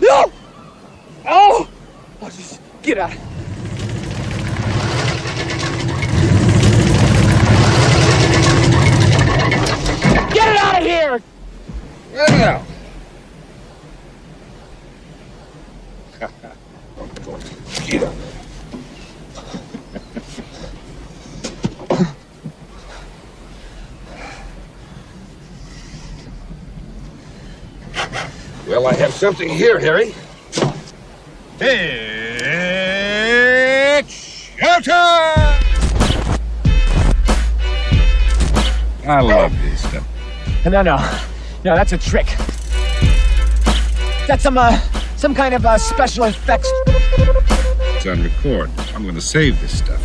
No! Oh! Oh, just get out. Get it out of here! Yeah. Well, I have something here, Harry. It's showtime! I love this stuff. No, that's a trick. That's some kind of special effects. It's on record. I'm going to save this stuff.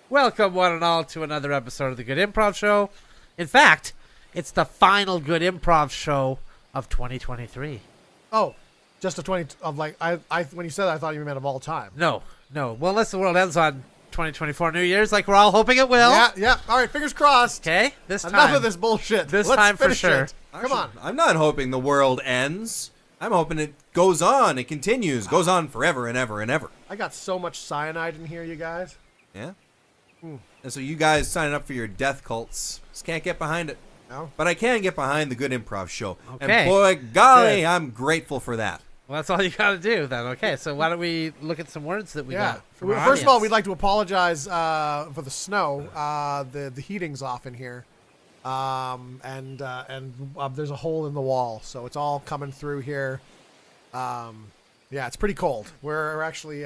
Welcome, one and all, to another episode of the Good Improv Show. In fact, it's the final Good Improv Show of 2023. Oh, just a 20 of like I when you said that I thought you meant of all time. No. Well, unless the world ends on 2024 New Year's, like we're all hoping it will. Yeah. All right, fingers crossed. Okay, this time. Enough of this bullshit. This Let's time for finish sure. it. Come on. I'm not hoping the world ends. I'm hoping it goes on. It continues. Goes on forever and ever and ever. I got so much cyanide in here, you guys. Yeah? And so you guys signing up for your death cults. Just can't get behind it. No. But I can get behind the Good Improv Show. Okay. And boy, golly, Good. I'm grateful for that. Well, that's all you got to do then. Okay, so why don't we look at some words that we got from our First of all, audience. we'd like to apologize for the snow. The heating's off in here. And there's a hole in the wall, so it's all coming through here. Yeah, it's pretty cold. We're actually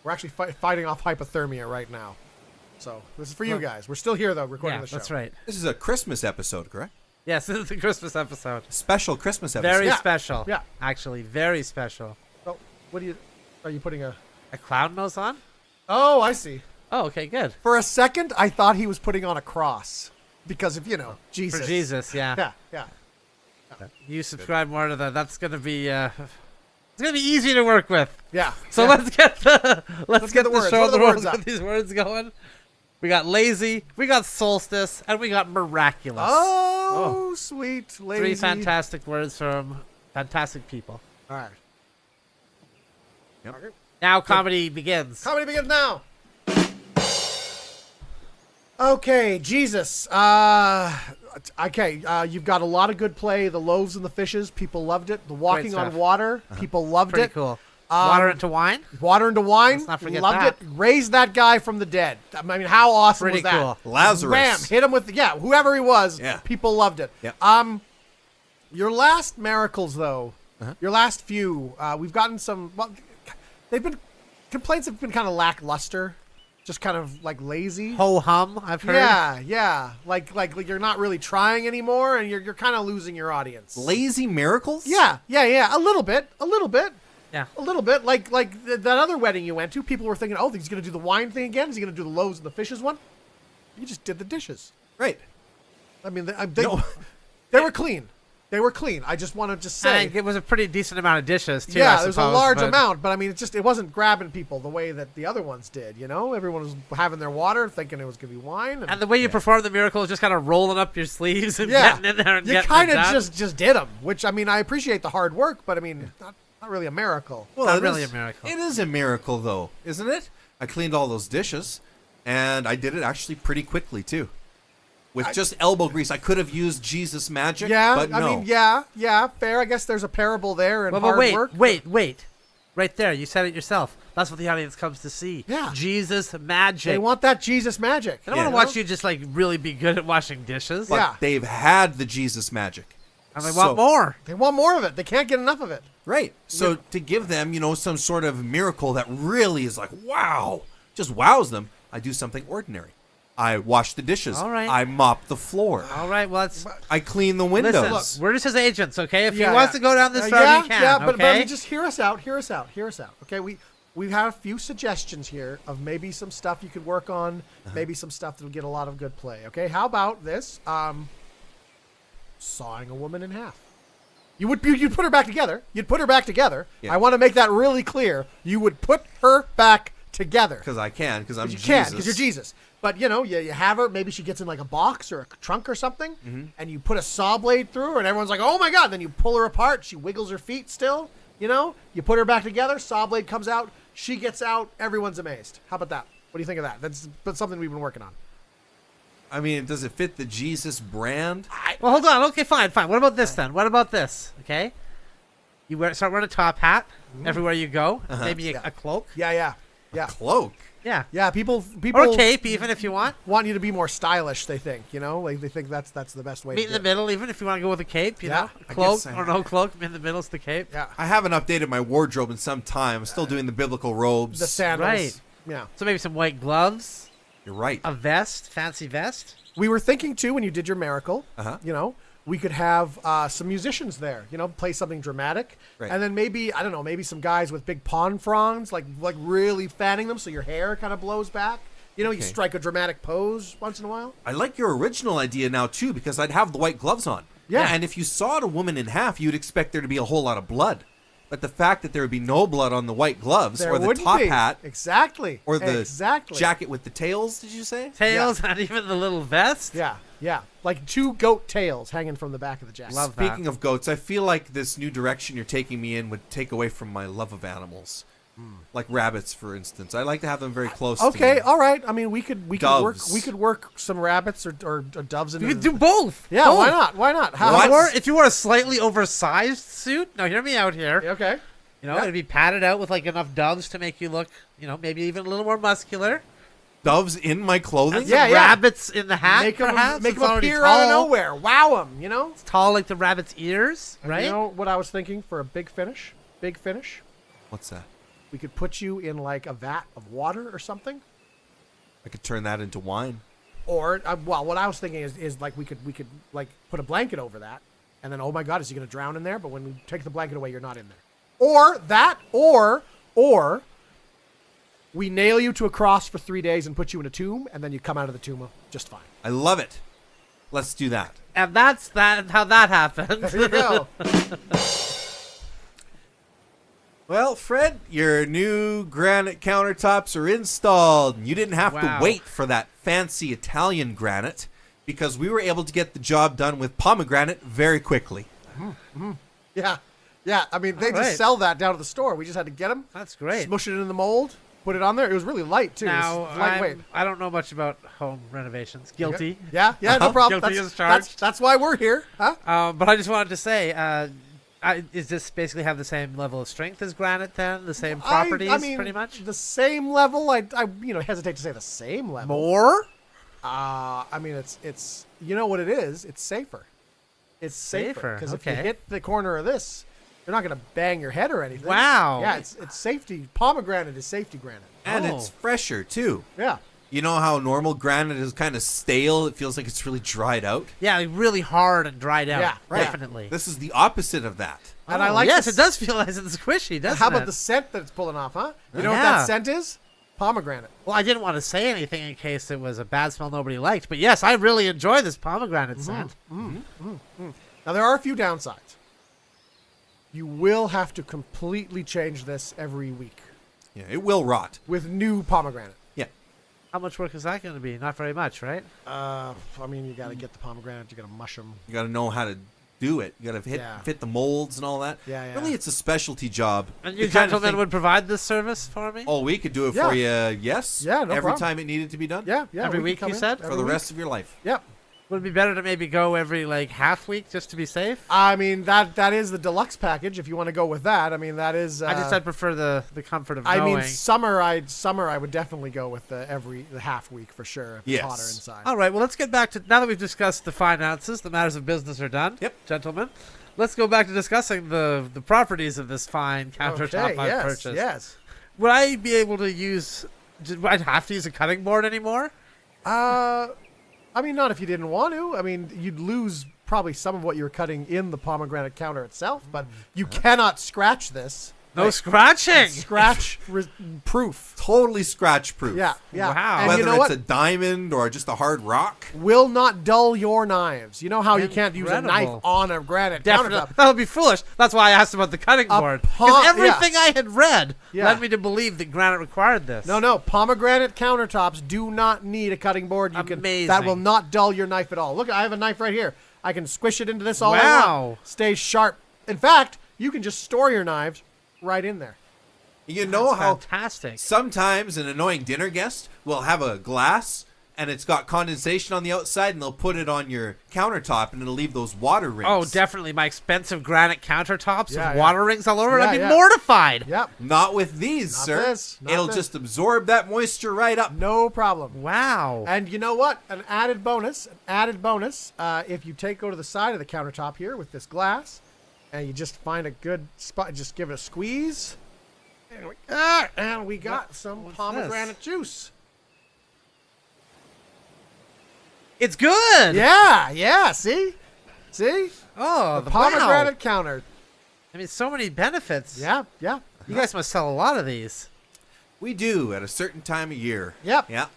fighting off hypothermia right now. So this is for you guys. We're still here though, recording the show. That's right. This is a Christmas episode, correct? Yes, this is the Christmas episode. Special Christmas episode. Very Yeah. special. Yeah. Actually, very special. Oh, are you putting a? A clown nose on? Oh, I see. Oh, okay, good. For a second, I thought he was putting on a cross because of Jesus. For Jesus, yeah. Yeah. You subscribe more to that. That's gonna be it's gonna be easy to work with. Yeah. So yeah. let's get the words. show What are the the road, words up? get these words going. We got lazy, we got solstice, and we got miraculous. Oh, sweet lazy. Three fantastic words from fantastic people. All right. Yep. Now comedy begins. Comedy begins now. Okay, Jesus. You've got a lot of good play. The loaves and the fishes, people loved it. The walking on stuff. water, people loved Pretty it. cool. Water into wine. Water into wine, Let's not forget loved that. it. Raised that guy from the dead. I mean, how awesome Pretty was that? cool. Lazarus. Wham! Hit him with whoever he was. Yeah. People loved it. Yeah. Your last miracles though, your last few, we've gotten some. Well, complaints have been kind of lackluster, just kind of like lazy. Ho hum, I've heard. Yeah. Like you're not really trying anymore, and you're kind of losing your audience. Lazy miracles? Yeah. A little bit. Yeah. A little bit. Like that other wedding you went to, people were thinking, oh, he's going to do the wine thing again. Is he going to do the loaves and the fishes one? You just did the dishes. Right. I mean, they No. were clean. They were clean. I just want to just say. And it was a pretty decent amount of dishes too. Yeah, I there's a suppose, large but- amount, but I mean, it wasn't grabbing people the way that the other ones did. You know, everyone was having their water, thinking it was gonna be wine, And the way you performed the miracle is just kind of rolling up your sleeves and getting in there and you getting kind it of done. just did them. Which I mean, I appreciate the hard work, but I mean, not really a miracle. Well, Not it really is- a miracle. It is a miracle, though, isn't it? I cleaned all those dishes, and I did it actually pretty quickly, too. With just elbow grease. I could have used Jesus magic, Yeah, but no. I mean, yeah, fair. I guess there's a parable there and Well, hard but work. wait. Right there, you said it yourself. That's what the audience comes to see. Yeah. Jesus magic. They want that Jesus magic. They don't want to watch you just like really be good at washing dishes. But Yeah. they've had the Jesus magic. And they So- want more. They want more of it. They can't get enough of it. Right. So to give them, some sort of miracle that really is like, wow, just wows them, I do something ordinary. I wash the dishes. All right. I mop the floor. All right, well, it's... I clean the windows. Listen, we're just his agents, okay? If he Yeah, wants yeah. to go down this road, yeah, he can, yeah, but I okay? mean, just hear us out. Okay, we have a few suggestions here of maybe some stuff you could work on, maybe some stuff that'll get a lot of good play. Okay, how about this? Sawing a woman in half. You'd put her back together. Yeah. I want to make that really clear. You would put her back together. Because I can, because I'm You Jesus. can, because you're Jesus. But, you have her, maybe she gets in like a box or a trunk or something, and you put a saw blade through her, and everyone's like, oh my God. Then you pull her apart. She wiggles her feet still, You put her back together, saw blade comes out, she gets out, everyone's amazed. How about that? What do you think of that? That's something we've been working on. I mean, does it fit the Jesus brand? Well, hold on. Okay, fine. What about this then? What about this? Okay, you start wearing a top hat everywhere you go. Maybe a cloak. Yeah. Cloak. Yeah. Yeah, people Or a cape, even if you want. want you to be more stylish, they think, Like they think that's the best way Meet to in do the middle, even if you want to go with a cape, you Yeah. know. I Cloak guess I- or no cloak, in the middle's the cape. Yeah. I haven't updated my wardrobe in some time. I'm still doing the biblical robes. The sandals. Right. Yeah. So maybe some white gloves, You're right. a vest, fancy vest. We were thinking too when you did your miracle, Uh-huh. we could have some musicians there, play something dramatic, Right. and then maybe maybe some guys with big pawn fronds, like really fanning them so your hair kind of blows back. You strike a dramatic pose once in a while. I like your original idea now, too, because I'd have the white gloves on. Yeah. And if you sawed a woman in half, you'd expect there to be a whole lot of blood. But the fact that there would be no blood on the white gloves There or the wouldn't top be. hat Exactly. or the exactly. jacket with the tails, did you say? Tails, and even the little vest. Yeah. Like 2 goat tails hanging from the back of the jacket. Love that. Speaking of goats, I feel like this new direction you're taking me in would take away from my love of animals. Like rabbits, for instance. I like to have them very close to Okay, me. all right. I mean, we could Doves. work some rabbits or doves in. You could do both. Yeah, Both. why not? Why not? What? If you wore a slightly oversized suit, now hear me out here. Okay. It'd be padded out with like enough doves to make you look, maybe even a little more muscular. Doves in my clothing? And Yeah, some yeah. rabbits in the hat, Make them perhaps. It's already appear tall, out of nowhere. Wow them, It's tall like the rabbit's ears, right? You know what I was thinking for a big finish? Big finish. What's that? We could put you in like a vat of water or something. I could turn that into wine. Or what I was thinking is like we could like put a blanket over that, and then oh my God, is he going to drown in there? But when we take the blanket away, you're not in there. Or we nail you to a cross for 3 days and put you in a tomb, and then you come out of the tomb just fine. I love it. Let's do that. And that's how that happens. There you go. Well, Fred, your new granite countertops are installed. And you didn't have Wow. to wait for that fancy Italian granite because we were able to get the job done with pomegranate very quickly. Yeah. I mean, they All right. just sell that down at the store. We just had to get them, That's great. smush it in the mold, put it on there. It was really light too. Now, It was lightweight. I don't know much about home renovations. Guilty. Yeah, no problem. Guilty That's, as charged. That's why we're here, huh? But I just wanted to say, is this basically have the same level of strength as granite then? The same properties, I mean, pretty much? the same level. I hesitate to say the same level. More? I mean, it's you know what it is. It's safer. It's safer Safer, because if you okay. hit the corner of this, you're not going to bang your head or anything. Wow. Yeah, it's safety. Pomegranate is safety granite. And Oh. it's fresher, too. Yeah. You know how normal granite is kind of stale? It feels like it's really dried out. Yeah, like really hard and dried out. Yeah, right. Definitely. This is the opposite of that. And I like yes, this- it does feel nice and squishy, doesn't How it? about the scent that it's pulling off, huh? You know what Yeah. that scent is? Pomegranate. Well, I didn't want to say anything in case it was a bad smell nobody liked, but yes, I really enjoy this pomegranate scent. Now, there are a few downsides. You will have to completely change this every week Yeah, it will rot. with new pomegranate. Yeah. How much work is that going to be? Not very much, right? I mean, you got to get the pomegranate. You got to mush them. You got to know how to do it. You got to Yeah. fit the molds and all that. Yeah. Really, it's a specialty job. And you The kind of gentlemen thing- would provide this service for me? Oh, we could do it Yeah. for you, yes. Yeah, no Every problem. time it needed to be done. Yeah. Every we week, can come you in said? For every the week. rest of your life. Yep. Would it be better to maybe go every half week just to be safe? I mean, that is the deluxe package. If you want to go with that, I mean, that is. I'd prefer the comfort of I knowing. mean, summer I would definitely go with the half week for sure. If Yes. it's hotter inside. All right, well, let's get back to now that we've discussed the finances, the matters of business are done. Yep. Gentlemen, let's go back to discussing the properties of this fine countertop I've yes, purchased. Yes. Would I be able to use? I'd have to use a cutting board anymore? I mean, not if you didn't want to. I mean, you'd lose probably some of what you were cutting in the pomegranate counter itself, but you cannot scratch this. No scratching. Scratch proof. Totally scratch proof. Yeah, yeah. Wow. And Whether you know it's what? a diamond or just a hard rock. Will not dull your knives. You know how you can't use a knife Incredible. on a granite Definitely. countertop. That would be foolish. That's why I asked about the cutting board. Because everything I had read led me to believe that granite required this. No. Pomegranate countertops do not need a cutting board. Amazing. That will not dull your knife at all. Look, I have a knife right here. I can squish it into this all I Wow. want. Stays sharp. In fact, you can just store your knives right in there. You know That's how fantastic. sometimes an annoying dinner guest will have a glass and it's got condensation on the outside and they'll put it on your countertop and it'll leave those water rings. Oh, definitely. My expensive granite countertops Yeah, with yeah. water rings all over it. Yeah, I'd be yeah. mortified. Yep. Not with these, Not sir. this, not It'll this. just absorb that moisture right up. No problem. Wow. And you know what? An added bonus. If you go to the side of the countertop here with this glass, and you just find a good spot, just give it a squeeze, and we got some What's pomegranate juice. It's good. Yeah. See, Oh, the pomegranate wow. counter. I mean, so many benefits. Yeah. You guys must sell a lot of these. We do at a certain time of year. Yep. Yeah.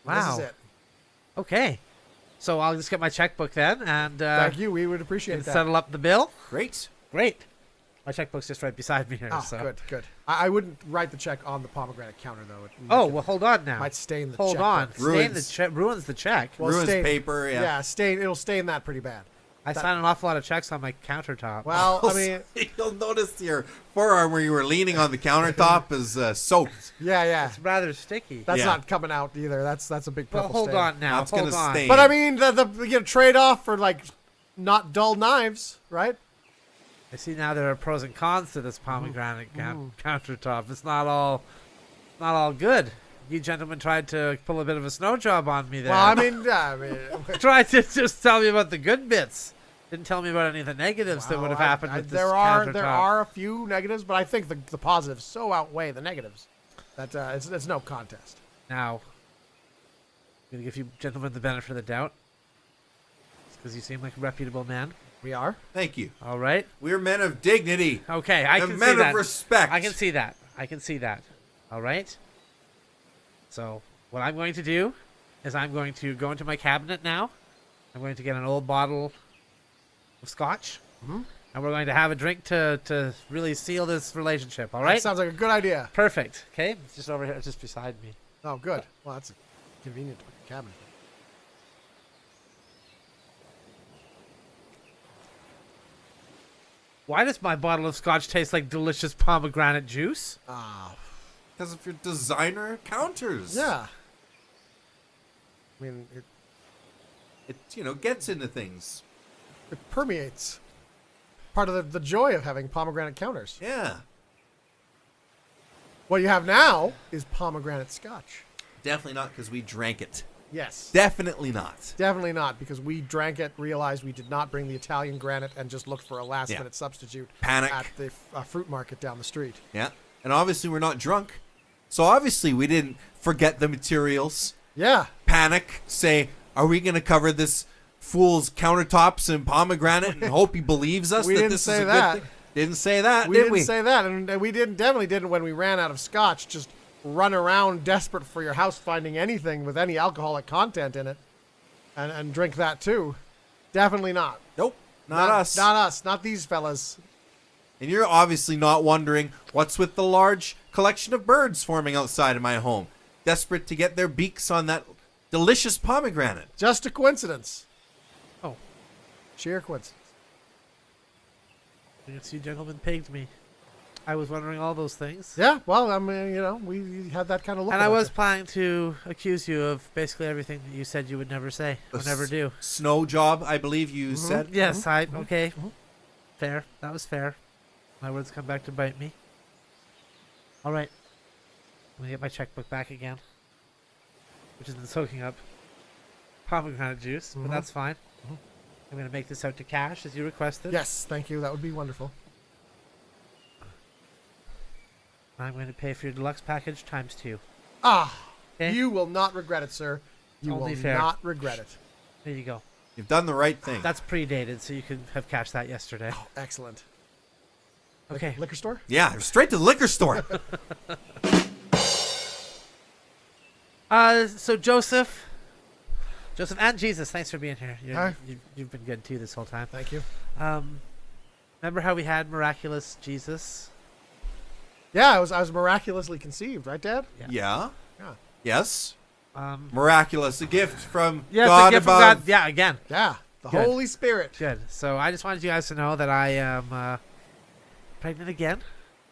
Wow. This is it. Okay. So I'll just get my checkbook then and Thank you. We would appreciate that. settle up the bill. Great. Great. My checkbook's just right beside me here. Oh, so. good. I wouldn't write the check on the pomegranate counter though. Oh, well, hold on now. might stain the Hold checkbook. on. Ruins. Ruins the check. Well, Ruins stain- paper. Yeah. It'll stain that pretty bad. I sign an awful lot of checks on my countertop. Well, I mean, You'll notice your forearm where you were leaning on the countertop is soaked. yeah. It's rather sticky. That's Yeah. not coming out either. That's a big Well, purple hold stain. on now. That's hold gonna on. stain. But I mean, the trade off for like not dull knives, right? I see now there are pros and cons to this pomegranate countertop. It's not all good. You gentlemen tried to pull a bit of a snow job on me there. Well, I mean, tried to just tell me about the good bits. Didn't tell me about any of the negatives that would have happened with this there countertop. are a few negatives, but I think the positives so outweigh the negatives that it's no contest. Now, I'm going to give you gentlemen the benefit of the doubt. Because you seem like a reputable man. We are. Thank you. All right. We're men of dignity. Okay, I and can men see that. of respect. I can see that. All right. So what I'm going to do is I'm going to go into my cabinet now. I'm going to get an old bottle of scotch, and we're going to have a drink to really seal this relationship. All That right. sounds like a good idea. Perfect. Okay. It's just over here, just beside me. Oh, good. Well, that's convenient to put in the cabinet. Why does my bottle of scotch taste like delicious pomegranate juice? Ah, Because of your designer counters. yeah. I mean, It gets into things. it permeates. Part of the joy of having pomegranate counters. Yeah. What you have now is pomegranate scotch. Definitely not because we drank it. Yes. Definitely not. Definitely not, because we drank it, realized we did not bring the Italian granite, and just looked for a last-minute substitute Panic. at the fruit market down the street. Yeah. And obviously we're not drunk. So obviously we didn't forget the materials. Yeah. Panic. Say, are we going to cover this fool's countertops in pomegranate and hope he believes us We that didn't this say is a that. good thing? Didn't say that, We did didn't we? say that, and we definitely didn't when we ran out of scotch, just run around desperate for your house finding anything with any alcoholic content in it and drink that too. Definitely not. Nope. Not us. Not us. Not these fellas. And you're obviously not wondering what's with the large collection of birds forming outside of my home, desperate to get their beaks on that delicious pomegranate. Just a coincidence. Oh, Sheer coincidence. I guess you gentlemen pegged me. I was wondering all those things. Yeah, well, I mean, we had that kind of look. And I about was you. planning to accuse you of basically everything that you said you would never say or never do. Snow job, I believe you said. Yes, okay. Fair. That was fair. My words come back to bite me. All right. I'm going to get my checkbook back again, which has been soaking up pomegranate juice, but that's fine. I'm going to make this out to cash as you requested. Yes, thank you. That would be wonderful. I'm going to pay for your deluxe package times 2. Ah, Okay. you will not regret it, sir. You Only will fair. not regret it. There you go. You've done the right thing. That's predated, so you could have cashed that yesterday. Excellent. Okay. Liquor store? Yeah, straight to the liquor store. So Joseph and Jesus, thanks for being here. Hi. You've been good too this whole time. Thank you. Remember how we had Miraculous Jesus? Yeah, I was miraculously conceived, right, Dad? Yeah. Yeah. Yes. Um, Miraculous, a gift from yeah, God it's a gift above. from God. Yeah, again. Yeah. The Good. Holy Spirit. Good. So I just wanted you guys to know that I am pregnant again.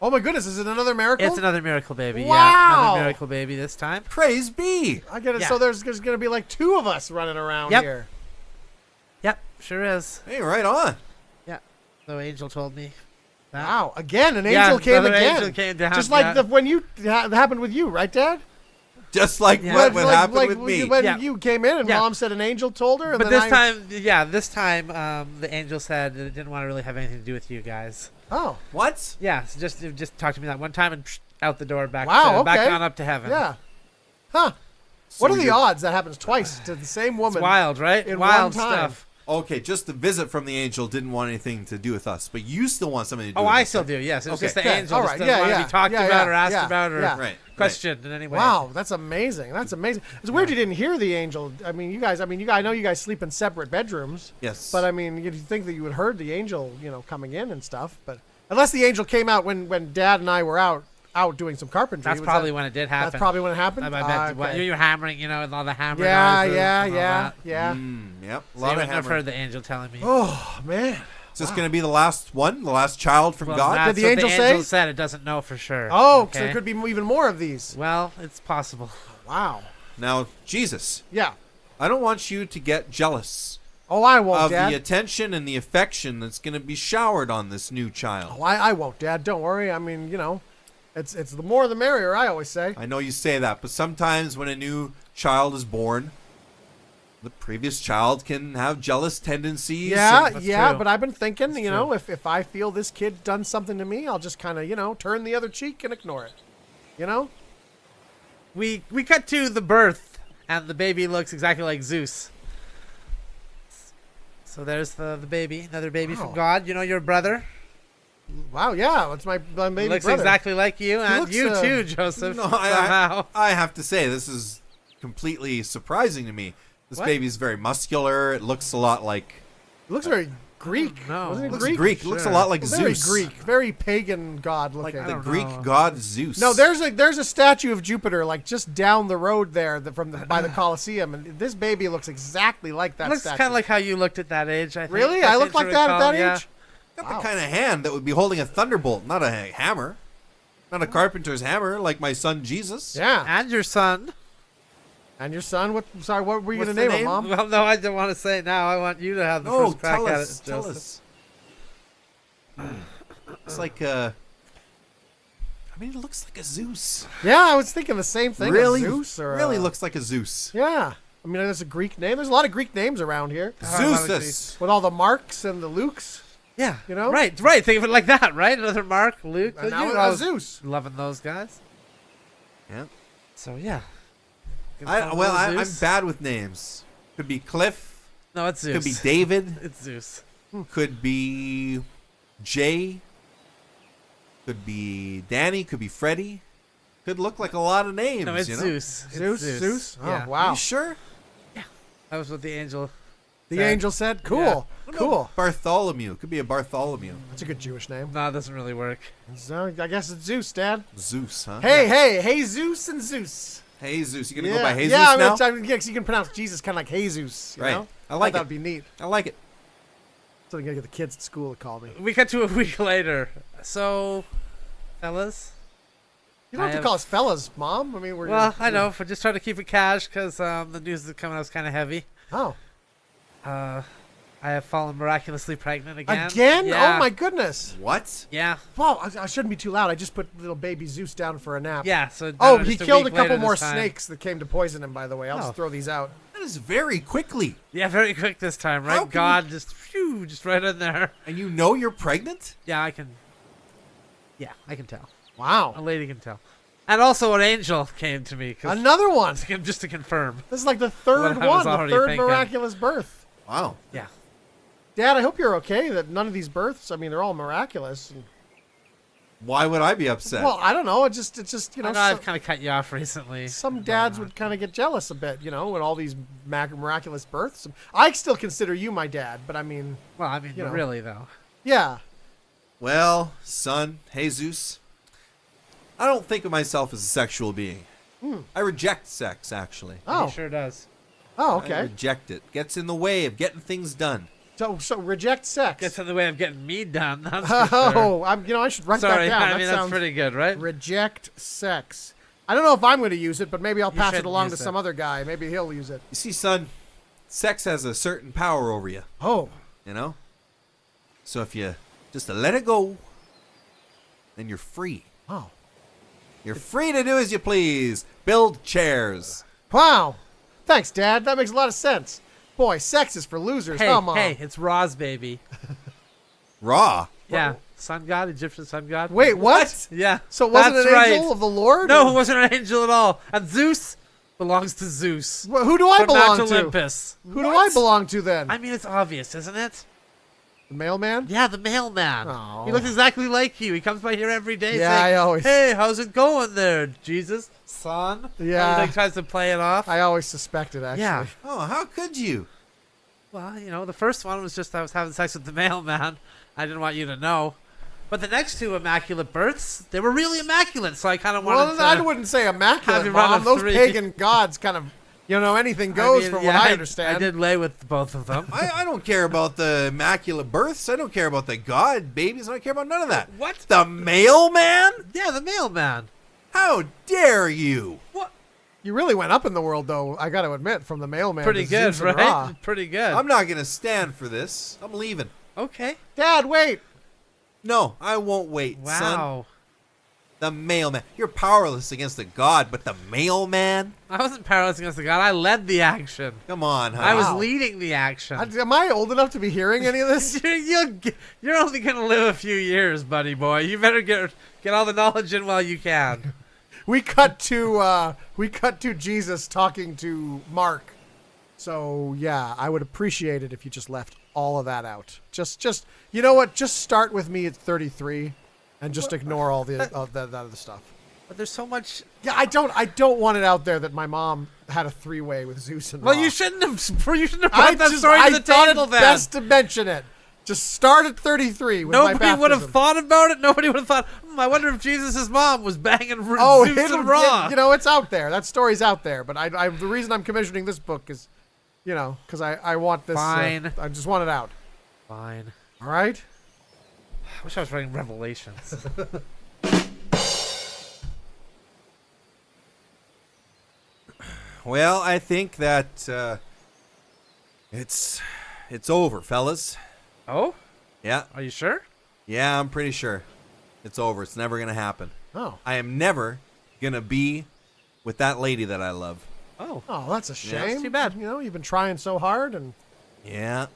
Oh my goodness, is it another miracle? It's another miracle baby. Yeah, Wow. another miracle baby this time. Praise be. I get it. Yeah. So there's going to be like 2 of us running around Yep. here. Yep, sure is. Hey, right on. Yeah. So Angel told me that. Wow. Again, an Yeah, angel came another again. angel came down, Just like yeah. when you happened with you, right, Dad? Just like Yeah. what Like- happened like with me. When Yeah. you came in and Yeah. Mom said an angel told her. And But then this time, the angel said that it didn't want to really have anything to do with you guys. Oh, What? Yeah, so just talk to me that one time and out the door back. Wow, back okay. on up to heaven. yeah. Huh. So What are the you're- odds that happens twice to the same It's woman? wild, right? in Wild one time. stuff. Okay, just the visit from the angel didn't want anything to do with us, but you still want something to do Oh, with I us. still do. Yes, it was Okay. just the Okay, angel all just right, doesn't yeah, want to yeah, be talked yeah, about or yeah, asked yeah, about or yeah. Right. questioned in any way. Wow, that's amazing. That's amazing. It's weird you didn't hear the angel. I mean, you guys. I know you guys sleep in separate bedrooms. Yes. But I mean, you'd think that you would heard the angel, coming in and stuff. But unless the angel came out when Dad and I were out doing some carpentry. That's Was probably that- when it did happen. That's probably when it happened. I bet Okay. you're hammering, and all the hammer Yeah, noises yeah, and all yeah, that. yeah. Yep. A So lot you of wouldn't have hammering. heard the angel telling me. Oh man. Is this going to be the last one? The last child from Well, God? that's Did the what angel the say? angel said. It doesn't know for sure. Oh, so okay? there could be even more of these. Well, it's possible. Wow. Now, Jesus, Yeah. I don't want you to get jealous Oh, I won't, of Dad. the attention and the affection that's going to be showered on this new child. Oh, I won't, Dad. Don't worry. I mean, it's the more the merrier. I always say. I know you say that, but sometimes when a new child is born, the previous child can have jealous tendencies. Yeah, That's yeah, true. but I've been thinking, That's true. if I feel this kid done something to me, I'll just kind of, turn the other cheek and ignore it. You know? We cut to the birth, and the baby looks exactly like Zeus. So there's the baby, another baby Wow. from God. Your brother Wow, yeah, it's my baby looks brother. exactly like you, and looks, you too, Joseph. No, somehow. I have to say, this is completely surprising to me. This What? baby's very muscular. It looks a lot like... It looks very Greek. No. Wasn't it Looks Greek? Greek. It looks a Sure. lot like Very Zeus. Greek, very pagan god Like, looking. I The don't Greek know. god Zeus. No, there's a statue of Jupiter like just down the road there by the Colosseum, and this baby looks exactly like that It looks statue. kind of like how you looked at that age. I think. Really? I look seem to like that at recall, that yeah. age? Got Wow. the kind of hand that would be holding a thunderbolt, not a hammer. Not a carpenter's hammer like my son Jesus. Yeah. And your son. And your son? What were you What's gonna the name him, name? Mom? Well, no, I don't want to say it now. I want you to have the No, first crack tell at us. it, Tell Joseph. us. It's like I mean, it looks like a Zeus. Yeah, I was thinking the same thing. Really, a Zeus or really a- looks like a Zeus. Yeah. I mean, that's a Greek name. There's a lot of Greek names around here Zeusus. with all the Marks and the Lukes. Yeah, Right. right. Think of it like that, right? Another Mark, Luke, And now you a know, Zeus. loving those guys. Yeah. So yeah. I'm Zeus. bad with names. Could be Cliff. No, it's Zeus. Could be David. It's Zeus. Could be Jay. Could be Danny. Could be Freddie. Could look like a lot of names. No, it's you know? Zeus. It's Zeus? Oh, Yeah. Are wow. you sure? That was what the angel. The said. angel said, cool. What Cool. about Bartholomew. Could be a Bartholomew. That's a good Jewish name. No, it doesn't really work. So I guess it's Zeus, Dad. Zeus, huh? Hey, Zeus and Zeus. Hey, Zeus. You gonna go by Jesus yeah, I mean, now? yeah, 'cause you can pronounce Jesus kind of like Jesus. You Right. know? I like That it. would be neat. I like it. So I'm gonna get the kids at school to call me. We cut to a week later. So, fellas. You don't I have to have- call us fellas, Mom. I mean, we're. Well, I know. We're just trying to keep it cash because the news that's coming out is kind of heavy. Oh, I have fallen miraculously pregnant again. again? Yeah. Oh my goodness. What? Yeah. Wow, I shouldn't be too loud. I just put little baby Zeus down for a nap. Yeah. So. Oh, just he a killed a week couple later more this time. snakes that came to poison him. By the way, I'll Oh. just throw these out. That is very quickly. Yeah, very quick this time, How right? can God just right in there. And you know you're pregnant? Yeah, I can. Yeah, I can tell. Wow, A lady can tell. And also, an angel came to me another one. just to confirm. This is like the third What I was one, the already third thinking. miraculous birth. Wow. Yeah. Dad, I hope you're okay. That none of these births. I mean, they're all miraculous. And Why would I be upset? Well, I don't know. It's just you know. I know I've kind of cut you off recently. Some dads would kind of get jealous a bit, you know, with all these miraculous births. I still consider you my dad, but I mean, Well, I mean, you know. really though. yeah. Well, son, Jesus, I don't think of myself as a sexual being. I reject sex, actually. Oh, He sure does. oh, I okay. reject it. Gets in the way of getting things done. So reject sex. Gets in the way of getting me done. That's for sure. Oh, I should write Sorry, that down. I That mean that's sounds pretty good, right? reject sex. I don't know if I'm going to use it, but maybe I'll You pass it shouldn't along to use it. some other guy. Maybe he'll use it. You see, son, sex has a certain power over you, Oh, you know? So if you just let it go, then you're free. oh, You're free to do as you please. Build chairs. wow! Thanks, Dad. That makes a lot of sense. Boy, sex is for losers, Hey, huh, Mom? hey, it's Ra's baby. Raw. Yeah, sun god, Egyptian sun god. Wait, what? Yeah. So it wasn't that's an right. angel of the Lord? No, Or- it wasn't an angel at all. And Zeus belongs to Zeus. Well, who do I From belong Mount to? Olympus. Who do I belong to then? I mean, it's obvious, isn't it? The mailman? Yeah, the mailman. Oh. He looks exactly like you. He comes by here every day Yeah, saying, I always- hey, how's it going there, Jesus? Son? Yeah. And he tries to play it off. I always suspected, actually. Yeah. Oh, how could you? Well, you know, the first one was just I was having sex with the mailman. I didn't want you to know. But the next two immaculate births, they were really immaculate, so I kind of wanted Well, to... I wouldn't say have immaculate, you run Mom. a Those three. pagan gods kind of, you know, anything goes from what I understand. I did lay with both of them. I don't care about the immaculate births. I don't care about the god babies. I don't care about none of that. What? The mailman? Yeah, the mailman. How dare you? What? You really went up in the world, though, I got to admit, from the mailman Pretty to good, Zeus and right? Ra. Pretty good. I'm not going to stand for this. I'm leaving. Okay. Dad, wait! No, I won't wait, son. Wow. The mailman. You're powerless against the god, but the mailman? I wasn't powerless against the god. I led the action. Come on, I was Wow. leading the action. Am I old enough to be hearing any of this? You're only going to live a few years, buddy boy. You better get all the knowledge in while you can. We cut to Jesus talking to Mark. So yeah, I would appreciate it if you just left all of that out. Just you know what? Just start with me at 33, and just ignore all the that other stuff. But there's so much... Yeah, I don't want it out there that my mom had a 3-way with Zeus and Well, Ra. you shouldn't have brought I that just story I to the thought table it then. best to mention it. Just start at 33 with my Nobody would have baptism. thought about it. Nobody would have thought, I wonder if Jesus' mom was banging Oh, Zeus and Ra. you know, it's out there. That story's out there. But I the reason I'm commissioning this book is, you know, because I want this. Fine. I just want it out. Fine. All right. I wish I was writing Revelations. Well, I think that it's over, fellas. Oh? Yeah, Are you sure? yeah, I'm pretty sure. It's over. It's never going to happen. Oh. I am never going to be with that lady that I love. Oh. Oh, that's a shame. that's too bad. You know, you've been trying so hard, and Yeah.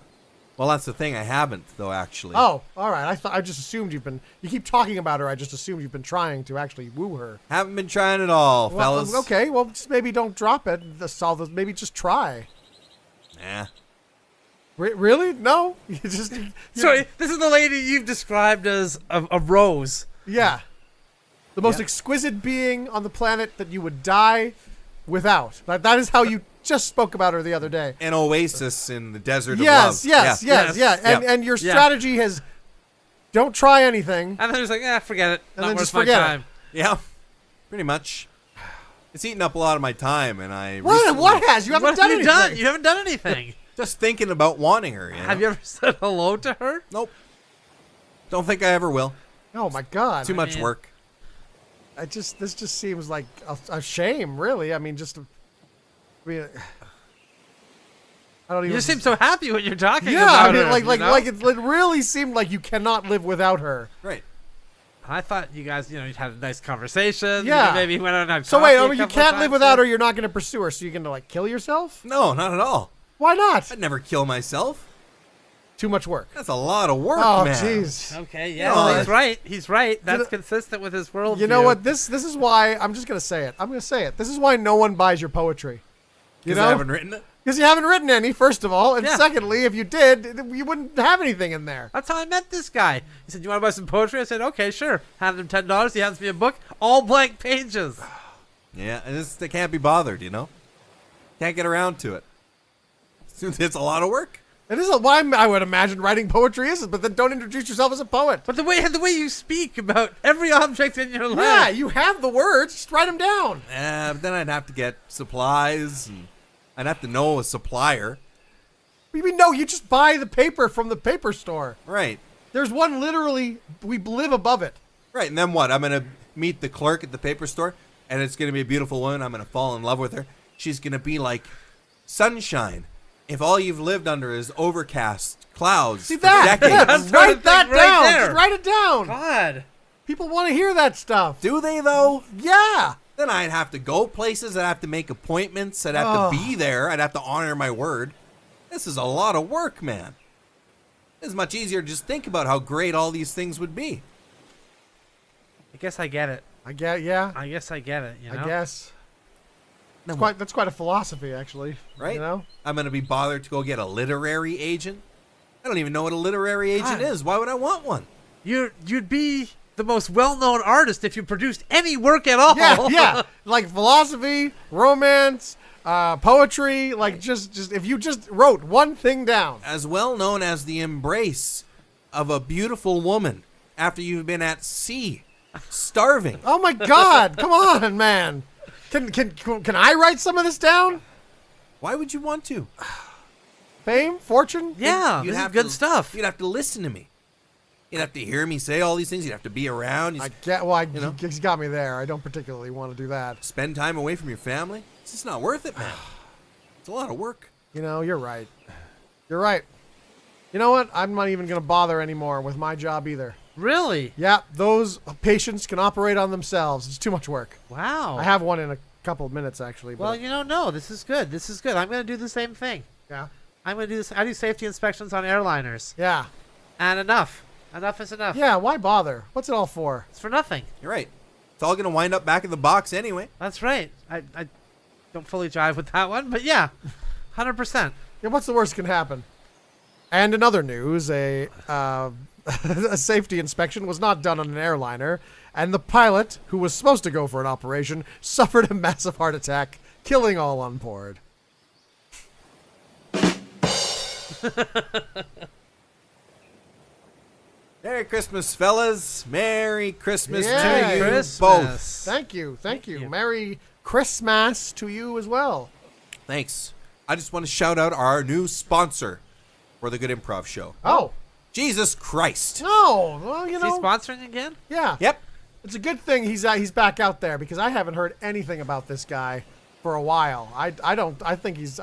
Well, that's the thing. I haven't, though, actually. oh, all right. I just assumed you've been. You keep talking about her. I just assumed you've been trying to actually woo her. Haven't been trying at all, Well, fellas. okay. Well, just maybe don't drop it. Maybe just try. Nah. Really? No. You just. Sorry, this is the lady you've described as a rose. Yeah. The most Yeah. exquisite being on the planet that you would die without. That is how you just spoke about her the other day. An oasis in the desert of love. Yes. Yes. And your Yeah. strategy has don't try anything. And then he's like, forget it. And Not then worth just my forget it. time. Yeah. Pretty much. It's eating up a lot of my time, and I What recently- has? You haven't What done have you anything. done? You haven't done anything. just thinking about wanting her. You know? Have you ever said hello to her? Nope. Don't think I ever will. Oh my God. Too much mean- work. This just seems like a shame, really. I mean, I don't even. You just seem so happy when you're talking yeah, about I mean, her. like it really seemed like you cannot live without her. Right. I thought you guys, you had a nice conversation. Yeah. Maybe went out and had So coffee wait, a you couple of can't live times, without yeah? her. You're not going to pursue her. So you're going to kill yourself? No, not at all. Why not? I'd never kill myself. Too much work. That's a lot of work, Oh, man. jeez. Okay, yeah, No, he's right. He's right. That's know- consistent with his worldview. You know what? This is why I'm just going to say it. I'm going to say it. This is why no one buys your poetry. You Because I know? haven't written it. Because you haven't written any, first of all. And Yeah. secondly, if you did, you wouldn't have anything in there. That's how I met this guy. He said, "You want to buy some poetry?" I said, "Okay, sure." Handed him $10. He hands me a book, all blank pages. Yeah, and they can't be bothered, you know? Can't get around to it. It's a lot of work. It is why I would imagine writing poetry is, but then don't introduce yourself as a poet. But the way you speak about every object in your life. Yeah, you have the words. Just write them down. But then I'd have to get supplies, and I'd have to know a supplier. You mean, no, you just buy the paper from the paper store. Right. There's one literally, we live above it. Right, and then what? I'm going to meet the clerk at the paper store, and it's going to be a beautiful woman. I'm going to fall in love with her. She's going to be like sunshine. If all you've lived under is overcast clouds See for that? decades. Yeah, That's write the that thing right down. there. Just write it down. God. People want to hear that stuff. Do they, though? Yeah. Then I'd have to go places. I'd have to make appointments. I'd have Oh. to be there. I'd have to honor my word. This is a lot of work, man. It's much easier to just think about how great all these things would be. I guess I get it. Yeah. I guess I get it. You know. I guess. Then That's quite a philosophy, actually. Right? You know? I'm going to be bothered to go get a literary agent. I don't even know what a literary agent God. is. Why would I want one? You'd be the most well-known artist if you produced any work at all. Yeah. Like philosophy, romance, poetry. Like just if you just wrote one thing down. As well known as the embrace of a beautiful woman after you've been at sea, starving. Oh my God! Come on, man. Can I write some of this down? Why would you want to? Fame, fortune. Yeah, You'd this is have good to- stuff. You'd have to listen to me. You'd have to hear me say all these things. You'd have to be around. I get. Well, You know? he's got me there. I don't particularly want to do that. Spend time away from your family. It's just not worth it, man. It's a lot of work. You know, you're right. You're right. You know what? I'm not even going to bother anymore with my job either. Really? Yeah, those patients can operate on themselves. It's too much work. Wow. I have one in a couple of minutes, actually. Well, But, you know, no, this is good. This is good. I'm going to do the same thing. yeah. I'm going to do this. I do safety inspections on airliners. Yeah. And enough. Enough is enough. Yeah, why bother? What's it all for? It's for nothing. You're right. It's all going to wind up back in the box anyway. That's right. I don't fully jive with that one, but yeah, 100%. Yeah, what's the worst can happen? And in other news, a safety inspection was not done on an airliner, and the pilot, who was supposed to go for an operation, suffered a massive heart attack, killing all on board. Merry Christmas, fellas. Merry Christmas Yeah, to you Christmas. both. Thank you. Thank you. you. Merry Christmas to you as well. Thanks. I just want to shout out our new sponsor for the Good Improv Show. Oh, Jesus Christ. no. Well, you Is he know. sponsoring again? Yeah. Yep. It's a good thing he's back out there because I haven't heard anything about this guy for a while. I don't think he's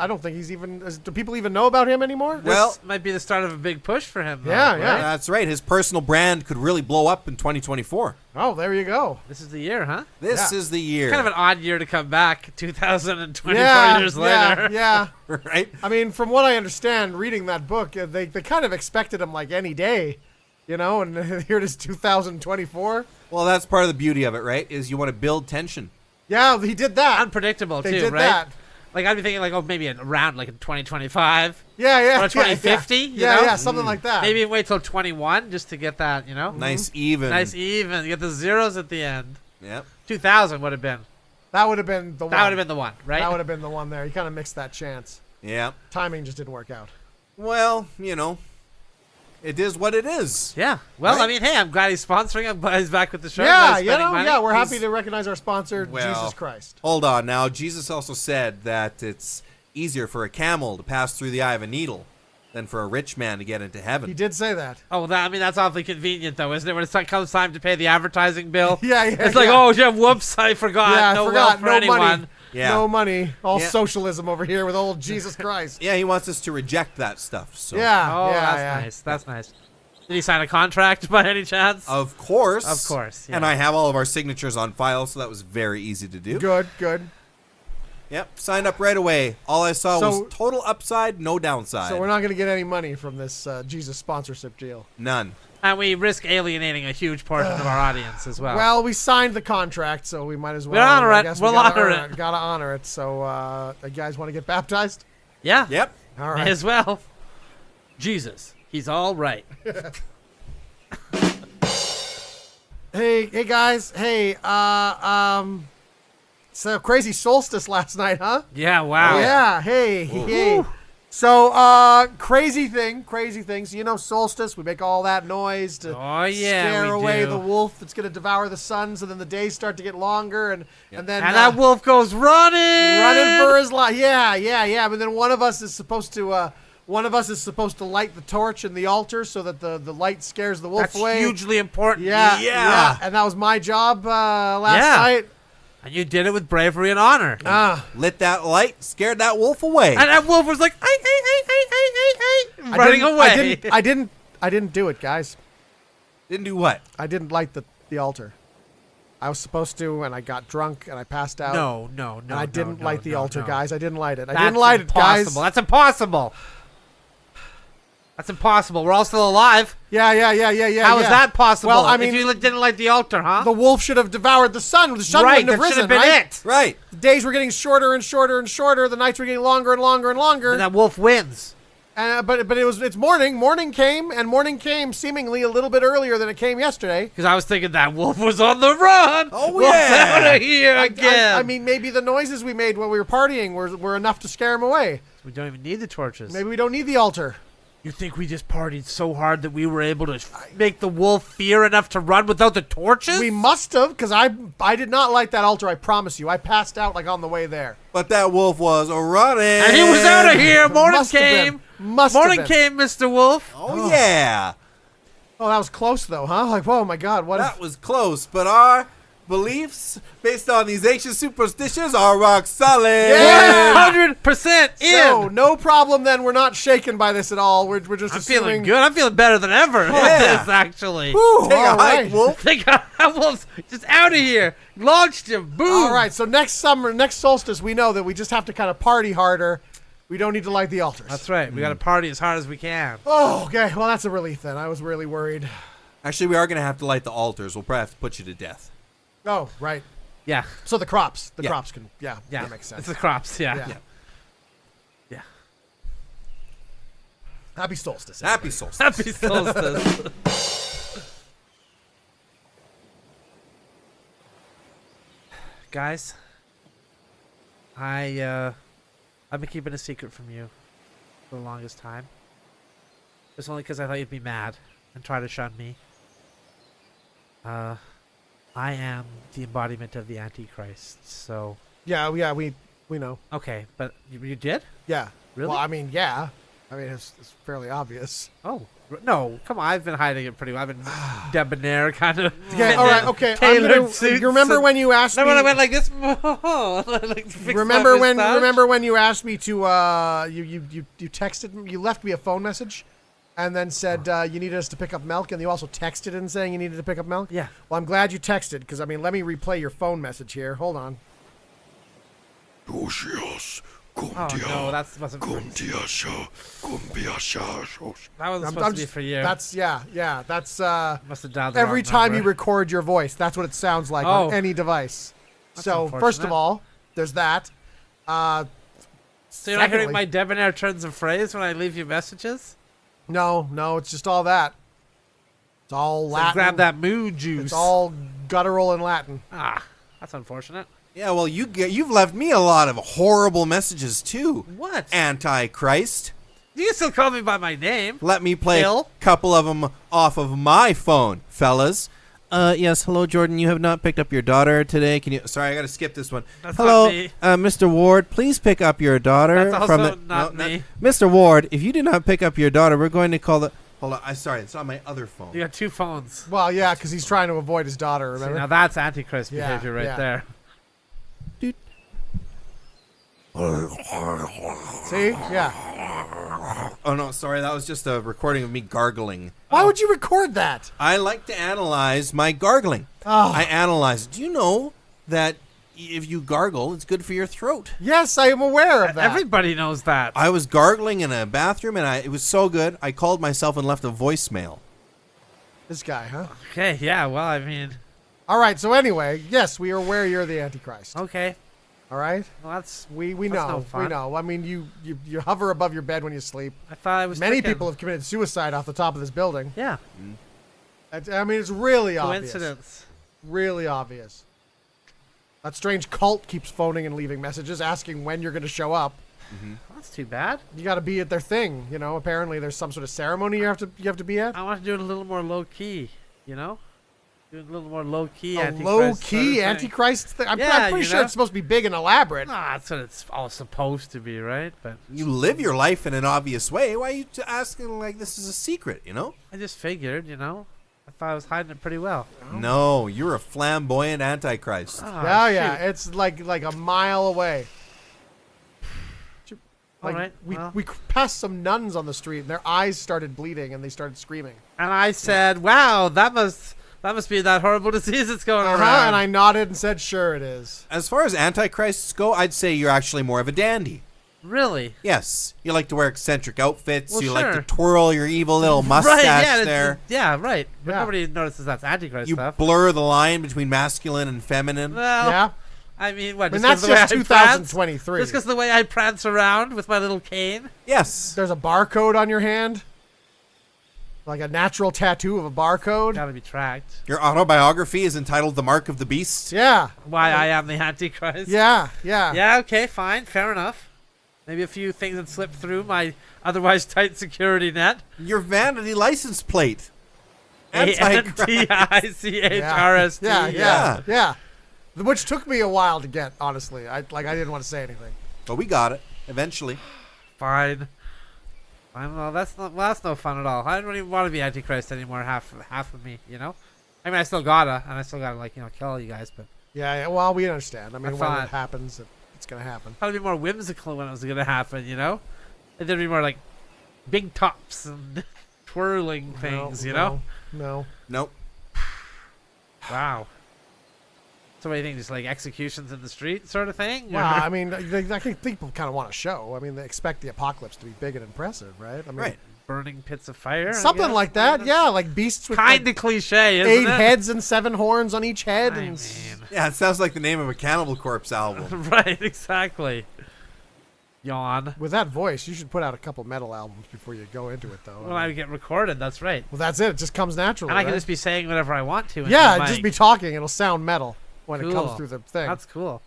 even. Do people even know about him anymore? Well- This might be the start of a big push for him. Though, Yeah, right? yeah. That's right. His personal brand could really blow up in 2024. Oh, there you go. This is the year, huh? This Yeah. is the year. Kind of an odd year to come back, 2024 Yeah, years later. yeah. right? I mean, from what I understand, reading that book, they kind of expected him like any day, you know. And here it is, 2024. Well, that's part of the beauty of it, right? Is you want to build tension. Yeah, he did that. Unpredictable, They too, did right? that. Like, I'd be thinking, like, oh, maybe around, like, in 2025. Yeah. Or 2050, you Yeah, know? yeah, something like that. Maybe wait till 21 just to get that, you know? Nice even. Nice even. Get the zeros at the end. Yep. 2000 would have been. That would have been the one. That would have been the one, right? That would have been the one there. He kind of mixed that chance. Yep. Timing just didn't work out. Well, you know, it is what it is. Yeah. Well, Right? I mean, hey, I'm glad he's sponsoring. I'm glad he's back with the show. Yeah, Glad he's you spending know, money. yeah, we're happy He's- to recognize our sponsor, Well, Jesus Christ. Hold on. Now, Jesus also said that it's easier for a camel to pass through the eye of a needle than for a rich man to get into heaven. He did say that. Oh, I mean, that's awfully convenient, though, isn't it? When it comes time to pay the advertising bill. Yeah, It's like, yeah. oh, yeah, whoops, I forgot. Yeah, I no forgot. wealth for No anyone. money. Yeah. No money. All Yeah. socialism over here with old Jesus Christ. Yeah, he wants us to reject that stuff. So, Yeah. Oh, yeah, that's yeah. nice. That's nice. Did he sign a contract by any chance? Of course. Of course, yeah. And I have all of our signatures on file, so that was very easy to do. Good, good. Yep. Signed up right away. All I saw So- was total upside, no downside. So we're not going to get any money from this Jesus sponsorship deal. None. And we risk alienating a huge portion of our audience as well. Well, we signed the contract, so we might as well. We'll honor I it. guess We'll we gotta honor honor it. Gotta honor it. So, you guys want to get baptized? Yeah. Yep. All May right. as well. Jesus, he's all right. Hey guys. Hey, so crazy solstice last night, huh? Yeah. Wow. Yeah. Hey. So, crazy things. You know, solstice, we make all that noise to Oh yeah. scare we away do. the wolf that's going to devour the sun, so then the days start to get longer, and then And that wolf goes running. running for his life. Yeah. But then one of us is supposed to light the torch in the altar so that the light scares the wolf That's away. hugely important. Yeah. And that was my job last Yeah. night. And you did it with bravery and honor. Lit that light, scared that wolf away. And that wolf was like, running away. I didn't do it, guys. Didn't do what? I didn't light the altar. I was supposed to, and I got drunk and I passed out. No. And I didn't light the altar, no. guys. I didn't light it. I That's didn't light it, guys. impossible. That's impossible. That's impossible. We're all still alive. Yeah. How is that possible? Well, I mean, if you didn't light the altar, huh? the wolf should have devoured the sun. The sun right, wouldn't have that should risen, have been right? it. Right. The days were getting shorter and shorter and shorter. The nights were getting longer and longer and longer. And that wolf wins. But it's morning. Morning came seemingly a little bit earlier than it came yesterday. Because I was thinking that wolf was on the run. Oh, Wolf's yeah. out of here again. I mean, maybe the noises we made when we were partying were enough to scare him away. we don't even need the torches. Maybe we don't need the altar. You think we just partied so hard that we were able to make the wolf fear enough to run without the torches? We must have, because I did not light that altar, I promise you. I passed out like on the way there. But that wolf was running. And he was out of here. Morning Must have came. been. Must have Morning been. came, Mr. Wolf. Oh, yeah. Oh, that was close though, huh? Like, oh my God, what? That was close, but our beliefs based on these ancient superstitions are rock solid. Yeah. 100% in. So no problem then. We're not shaken by this at all. We're just I'm assuming. feeling good. I'm feeling better than ever with Yeah. this, actually. Whew, Take a all hike, right. wolf. Think that wolf's just out of here. Launched him. Boom. All right. So next solstice, we know that we just have to kind of party harder. We don't need to light the altars. That's right. We got to party as hard as we can. Oh, okay. Well, that's a relief then. I was really worried. Actually, we are going to have to light the altars. We'll probably have to put you to death. Oh, right. Yeah. So the crops Yeah. can, yeah, that makes sense. It's the crops. Yeah. Yeah. Yeah. Happy solstice. Happy solstice. Happy solstice. Guys, I've been keeping a secret from you for the longest time. It's only because I thought you'd be mad and try to shun me. I am the embodiment of the Antichrist, so... Yeah, we know. Okay, but you did? Yeah. Really? Well, I mean, yeah. I mean, it's fairly obvious. Oh, no, come on, I've been hiding it pretty well. I've been debonair, kind of. Okay, all right, okay. Tailored suits. You remember when you asked me? When I went like this? Like, fix remember my moustache? when you asked me to you texted me, you left me a phone message and then said you needed us to pick up milk, and you also texted in saying you needed to pick up milk? Yeah. Well, I'm glad you texted, because I mean, let me replay your phone message here. Hold on. Oh no, that wasn't. That wasn't supposed to be for you. That's that's Must have dialed the every wrong time you number. record your voice, that's what it sounds like Oh. on any device. That's So first unfortunate. of all, there's that. So you're not hearing secondly- my debonair turns of phrase when I leave you messages? No, it's just all that. It's all So Latin. grab that mood juice. It's all guttural and Latin. Ah, that's unfortunate. Yeah, well, you've left me a lot of horrible messages too. What? Antichrist. You can still call me by my name. Let me play Phil? a couple of them off of my phone, fellas. Yes, hello, Jordan. You have not picked up your daughter today. Can you? Sorry, I got to skip this one. That's hello, not me. Mr. Ward. Please pick up your daughter. That's from also the, not no, me. Mr. Ward, if you do not pick up your daughter, we're going to call the. Hold on. Sorry, it's on my other phone. You got two phones. Well, yeah, because he's trying to avoid his daughter. See, Remember? now that's Antichrist Yeah, behavior right yeah. there. See? Yeah. Oh no, sorry. That was just a recording of me gargling. Why would you record that? I like to analyze my gargling. Oh. I analyze. Do you know that if you gargle, it's good for your throat? Yes, I am aware of that. Everybody knows that. I was gargling in a bathroom, and it was so good, I called myself and left a voicemail. This guy, huh? Okay, yeah, well, I mean, All right, so anyway, yes, we are aware you're the Antichrist. okay. All right. Well, that's We that's know. no We fun. know. I mean, you hover above your bed when you sleep. I thought I was. Many thinking- people have committed suicide off the top of this building. Yeah. I mean, it's really obvious. Coincidence. Really obvious. That strange cult keeps phoning and leaving messages asking when you're going to show up. That's too bad. You got to be at their thing, you know. Apparently, there's some sort of ceremony you have to be at. I want to do it a little more low key. You know, do it a little more low key. A low key Antichrist thing. I'm pretty you sure know? it's supposed to be big and elaborate. Ah, that's what it's all supposed to be, right? But You live your life in an obvious way. Why are you asking like this is a secret, you know? I just figured, you know, I thought I was hiding it pretty well. No, you're a flamboyant antichrist. Ah, Yeah, shoot. it's like a mile away. Like, All right, well. we passed some nuns on the street, and their eyes started bleeding, and they started screaming. And I said, "Wow, that must be that horrible disease that's going around." And I nodded and said, "Sure, it is." As far as antichrists go, I'd say you're actually more of a dandy. Really? Yes, you like to wear eccentric outfits. Well, you sure. like to twirl your evil little mustache Right? Yeah. there. Yeah. Right. But Yeah. nobody notices that's Antichrist You stuff. blur the line between masculine and feminine. Well, Yeah, I mean, what? I mean just 'cause that's the way just I 2023. Just because the way I prance around with my little cane. Yes. There's a barcode on your hand, like a natural tattoo of a barcode. Got to be tracked. Your autobiography is entitled "The Mark of the Beast." Yeah, Why I am the Antichrist. yeah. Yeah. Okay. Fine. Fair enough. Maybe a few things that slipped through my otherwise tight security net. Your vanity license plate. Antichrist. ANTICHRST. Yeah. Which took me a while to get, honestly. I didn't want to say anything. But we got it eventually. Fine. Well, that's no fun at all. I don't even want to be Antichrist anymore. Half of me, you know. I mean, I still gotta like kill all you guys, but Yeah. Well, we understand. I mean, when thought- it happens, it's gonna happen. thought it'd be more whimsical when it was gonna happen, you know. There'd be more like big tops and twirling things, you know. No. Nope. Wow. So what do you think? Just like executions in the street, sort of thing? Well, I mean, I think people kind of want to show. I mean, they expect the apocalypse to be big and impressive, right? I mean, Right. Burning pits of fire. I something guess? like that. Yeah, like beasts with Kind like of cliche, isn't 8 it? heads and 7 horns on each head. I And mean, Yeah, it sounds like the name of a Cannibal Corpse album. right? Exactly. Yawn. with that voice, you should put out a couple metal albums before you go into it, though. Well, I get recorded. That's right. Well, that's it. It just comes naturally. And I can right? just be saying whatever I want to. into yeah, the just mic. be talking. It'll sound metal when it comes Cool. through the thing. That's cool.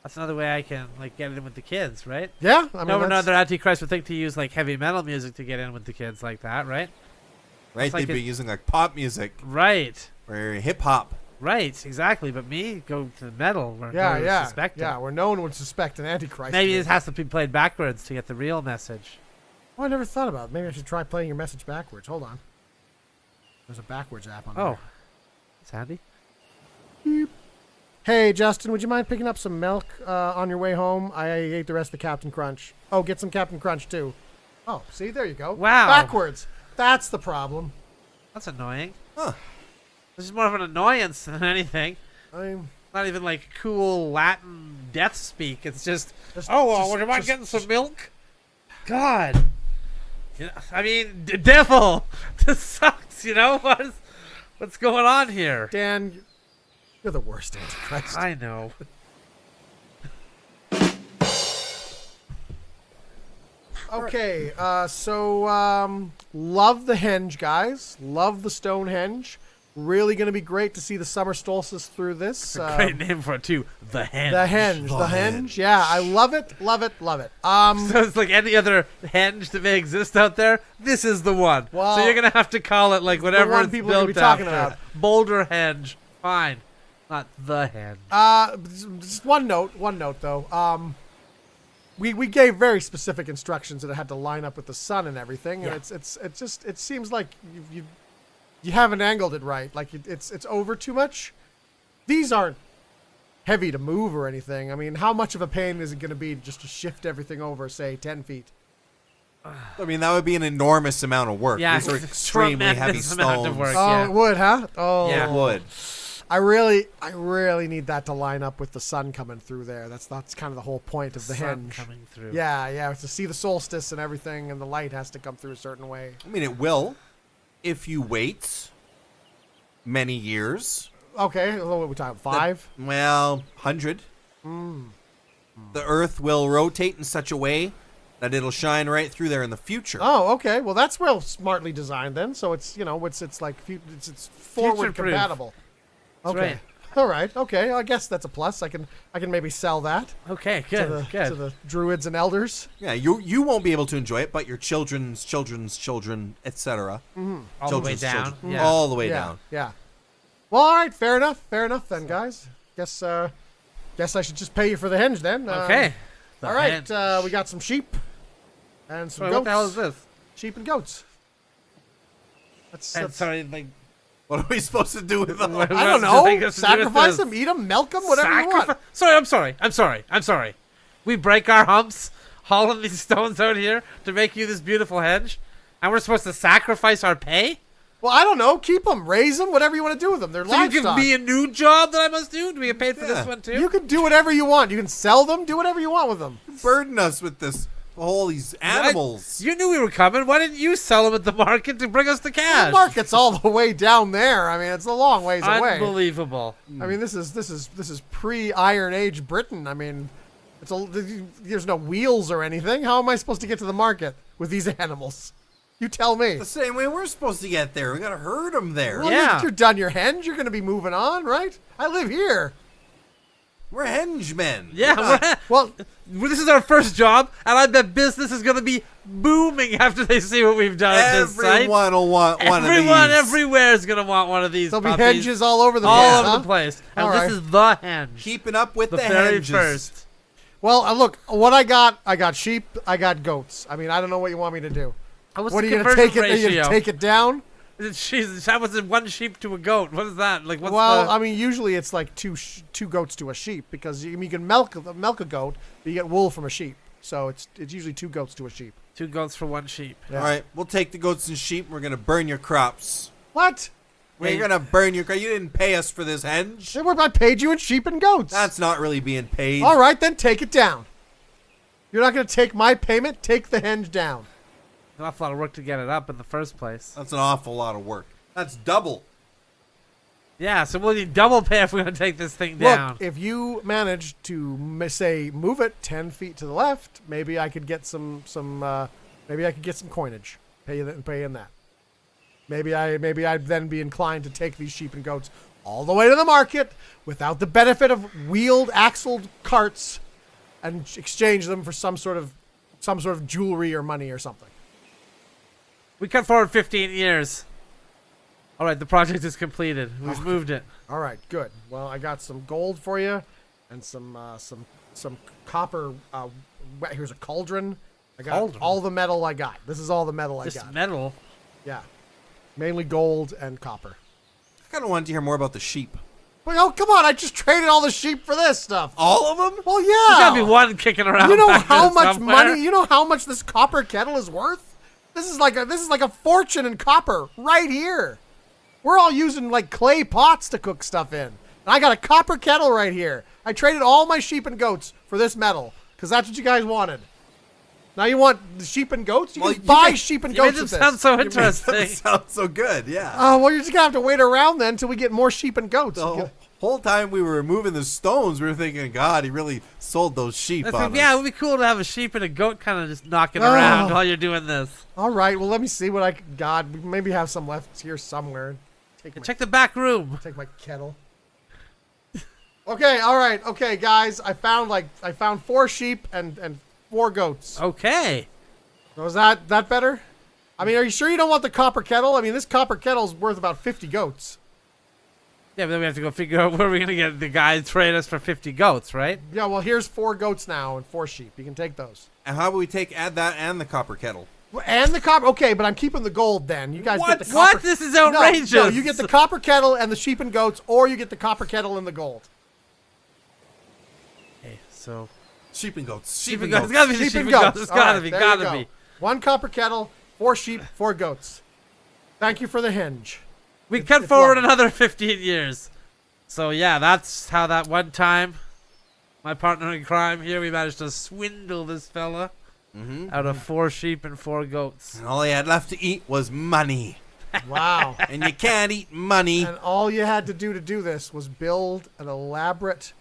That's another way I can like get in with the kids, right? yeah, I mean, No, that's- another Antichrist would think to use like heavy metal music to get in with the kids like that, right? Right? like They'd be using like pop music Right. or hip hop. Right. Exactly. But me go to metal where no one would yeah, suspect it. yeah. Where no one would suspect an antichrist. Maybe to it be. has to be played backwards to get the real message. Oh, I never thought about it. Maybe I should try playing your message backwards. Hold on. There's a backwards app on there. Oh, it's handy. Hey, Justin, would you mind picking up some milk on your way home? I ate the rest of the Captain Crunch. Oh, get some Captain Crunch, too. Oh, see? There you go. Wow. Backwards. That's the problem. That's annoying. Huh. This is more of an annoyance than anything. I'm Not even like cool Latin death speak. It's just, Just- oh, well, just- would you mind just- getting some milk? God. You know, I mean, devil. This sucks, you know? What's going on here? Dan, you're the worst Antichrist. I know. Okay, so love the henge, guys. Love the Stonehenge. Really going to be great to see the summer solstice through this. Great name for it, too. The Henge. The henge, the henge. Yeah, I love it, love it, love it. So it's like any other henge that may exist out there. This is the one. Well, so you're gonna have to call it like whatever one it's people are gonna built be talking after. about. Boulder Henge. Fine. Not the Henge. Just one note though. We gave very specific instructions that it had to line up with the sun and everything, and Yeah. it seems like you haven't angled it right. Like it's over too much. These aren't heavy to move or anything. I mean, how much of a pain is it going to be just to shift everything over, say, 10 feet? I mean, that would be an enormous amount of work. Yeah, These are it's a extremely heavy tremendous amount of stones. work. Oh, yeah. it would, huh? Oh, Yeah. It would. I really need that to line up with the sun coming through there. That's kind of the whole point of the Sun henge. coming through. Yeah, to see the solstice and everything, and the light has to come through a certain way. I mean, it will if you wait many years. Okay, what are we talking? 5? Well, 100. the Earth will rotate in such a way that it'll shine right through there in the future. Oh, okay. Well, that's well smartly designed then. So it's it's like it's forward Future-proof. compatible. That's Okay. right. All right. Okay. I guess that's a plus. I can maybe sell that Okay, to good, the good. to the druids and elders. Yeah, you won't be able to enjoy it, but your children's children, etc. All the way down. Yeah. All the way Yeah. down. Yeah. Well, all right. Fair enough. Fair enough then, guys. Guess I should just pay you for the henge then. Okay. The All right. hand- We got some sheep and some Sorry, goats. what the hell is this? Sheep and goats. That's Sorry, like What are we supposed to do with them? What- I don't what's the thing know. has to do with Sacrifice this? them, eat them, milk them, whatever you want. Sorry, I'm sorry. We break our humps hauling these stones out here to make you this beautiful hedge, and we're supposed to sacrifice our pay? Well, I don't know. Keep them, raise them, whatever you want to do with them. They're So you livestock. give me a new job that I must do? Do we get paid for Yeah. this one too? You can do whatever you want. You can sell them, do whatever you want with them. Burden us with this, all these animals. You knew we were coming. Why didn't you sell them at the market to bring us the The cash? market's all the way down there. I mean, it's a long ways away. Unbelievable. I mean, this is pre-Iron Age Britain. I mean, there's no wheels or anything. How am I supposed to get to the market with these animals? You tell me. The same way we're supposed to get there. We gotta herd them there. Well, Yeah. you're done your henge. You're going to be moving on, right? I live here. We're henge men. Yeah, Well, this is our first job, and I bet business is going to be booming after they see what we've done at this site. Everyone will want one of these. Everyone everywhere is going to want one of these. there'll be puppies. henges all over the all place. over huh? the place. And All this right. is the henge. Keeping up with the the very henges. first. Well, look, what I got sheep, I got goats. I mean, I don't know what you want me to do. What's What the are you gonna conversion take it? Are you ratio? gonna take it down? Jesus, how was it one sheep to a goat? What is that? Like, what's Well, the... I mean, usually it's like two goats to a sheep because you can milk a goat, but you get wool from a sheep. So it's usually 2 goats to a sheep. 2 goats for 1 sheep. Yeah. All right, we'll take the goats and sheep. And we're gonna burn your crops. What? We're gonna burn your crops. You didn't pay us for this henge. I paid you in sheep and goats. That's not really being paid. All right, then take it down. You're not going to take my payment. Take the henge down. An awful lot of work to get it up in the first place. That's an awful lot of work. That's double. Yeah, so we'll need double pay if we're going to take this thing down. Look, if you manage to say move it 10 feet to the left, maybe I could get some coinage. Pay in that. Maybe I'd then be inclined to take these sheep and goats all the way to the market without the benefit of wheeled axled carts and exchange them for some sort of jewelry or money or something. We cut forward 15 years. All right, the project is completed. We've moved it. All right, good. Well, I got some gold for you, and some copper. Here's a cauldron. I got Cauldron? all the metal I got. This is all the metal I This got. metal. Yeah, mainly gold and copper. I kind of wanted to hear more about the sheep. Well, oh, come on! I just traded all the sheep for this stuff. All of them? Well, There's yeah. got to be one kicking around. You know back how there much somewhere. money? You know how much this copper kettle is worth? This is like a fortune in copper right here. We're all using like clay pots to cook stuff in. And I got a copper kettle right here. I traded all my sheep and goats for this metal because that's what you guys wanted. Now you want the sheep and goats? You Well, can you buy made- sheep and You made goats it with this. sound so That interesting. sounds so good, yeah. Oh, well, you're just going to have to wait around then until we get more sheep and goats. The whole time we were removing the stones, we were thinking, God, he really sold those sheep on Yeah, it us. would be cool to have a sheep and a goat kind of just knocking Oh. around while you're doing this. All right, well, let me see what I got. We maybe have some left here somewhere. Check the back room. Take my kettle. Okay, all right. Okay, guys, I found 4 sheep and 4 goats. Okay. Was that better? I mean, are you sure you don't want the copper kettle? I mean, this copper kettle's worth about 50 goats. Yeah, but then we have to go figure out where we're going to get the guy to trade us for 50 goats, right? Yeah, well, here's 4 goats now and 4 sheep. You can take those. And how about we add that and the copper kettle? And the copper. Okay, but I'm keeping the gold then. You guys What? get the copper. What? This is No, outrageous. No, you get the copper kettle and the sheep and goats, or you get the copper kettle and the gold. Okay, so Sheep and goats. sheep and goats. It's got to be the Sheep sheep and and goats. goats. It's All got to right, be. there you Got to go. be. 1 copper kettle, 4 sheep, 4 goats. Thank you for the henge. We cut it's forward lovely. another 15 years. So yeah, that's how that one time, my partner in crime here, we managed to swindle this fella out of 4 sheep and 4 goats. And all he had left to eat was money. Wow. And you can't eat money. And all you had to do this was build an elaborate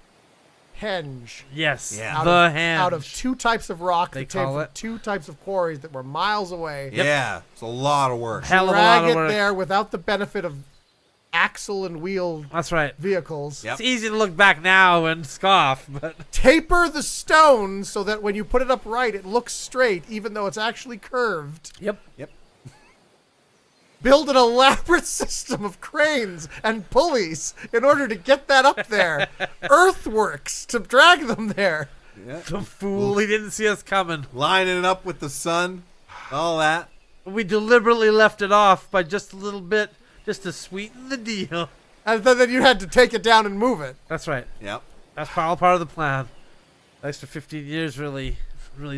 Yes. Yeah. The henge. out of two types of rock They that came call from it. two types of quarries that were miles away. Yeah, it's a lot of work. Hell of a Drag lot of it work. there without the benefit of axle and wheel That's right. vehicles. Yep. It's easy to look back now and scoff, but Taper the stone so that when you put it upright, it looks straight, even though it's actually curved. yep. Build an elaborate system of cranes and pulleys in order to get that up there. Earthworks to drag them there. Yeah. The fool, he didn't see us coming. Lining it up with the sun, all that. We deliberately left it off by just a little bit, just to sweeten the deal. And then you had to take it down and move it. That's right. Yep. That's all part of the plan. The extra 15 years really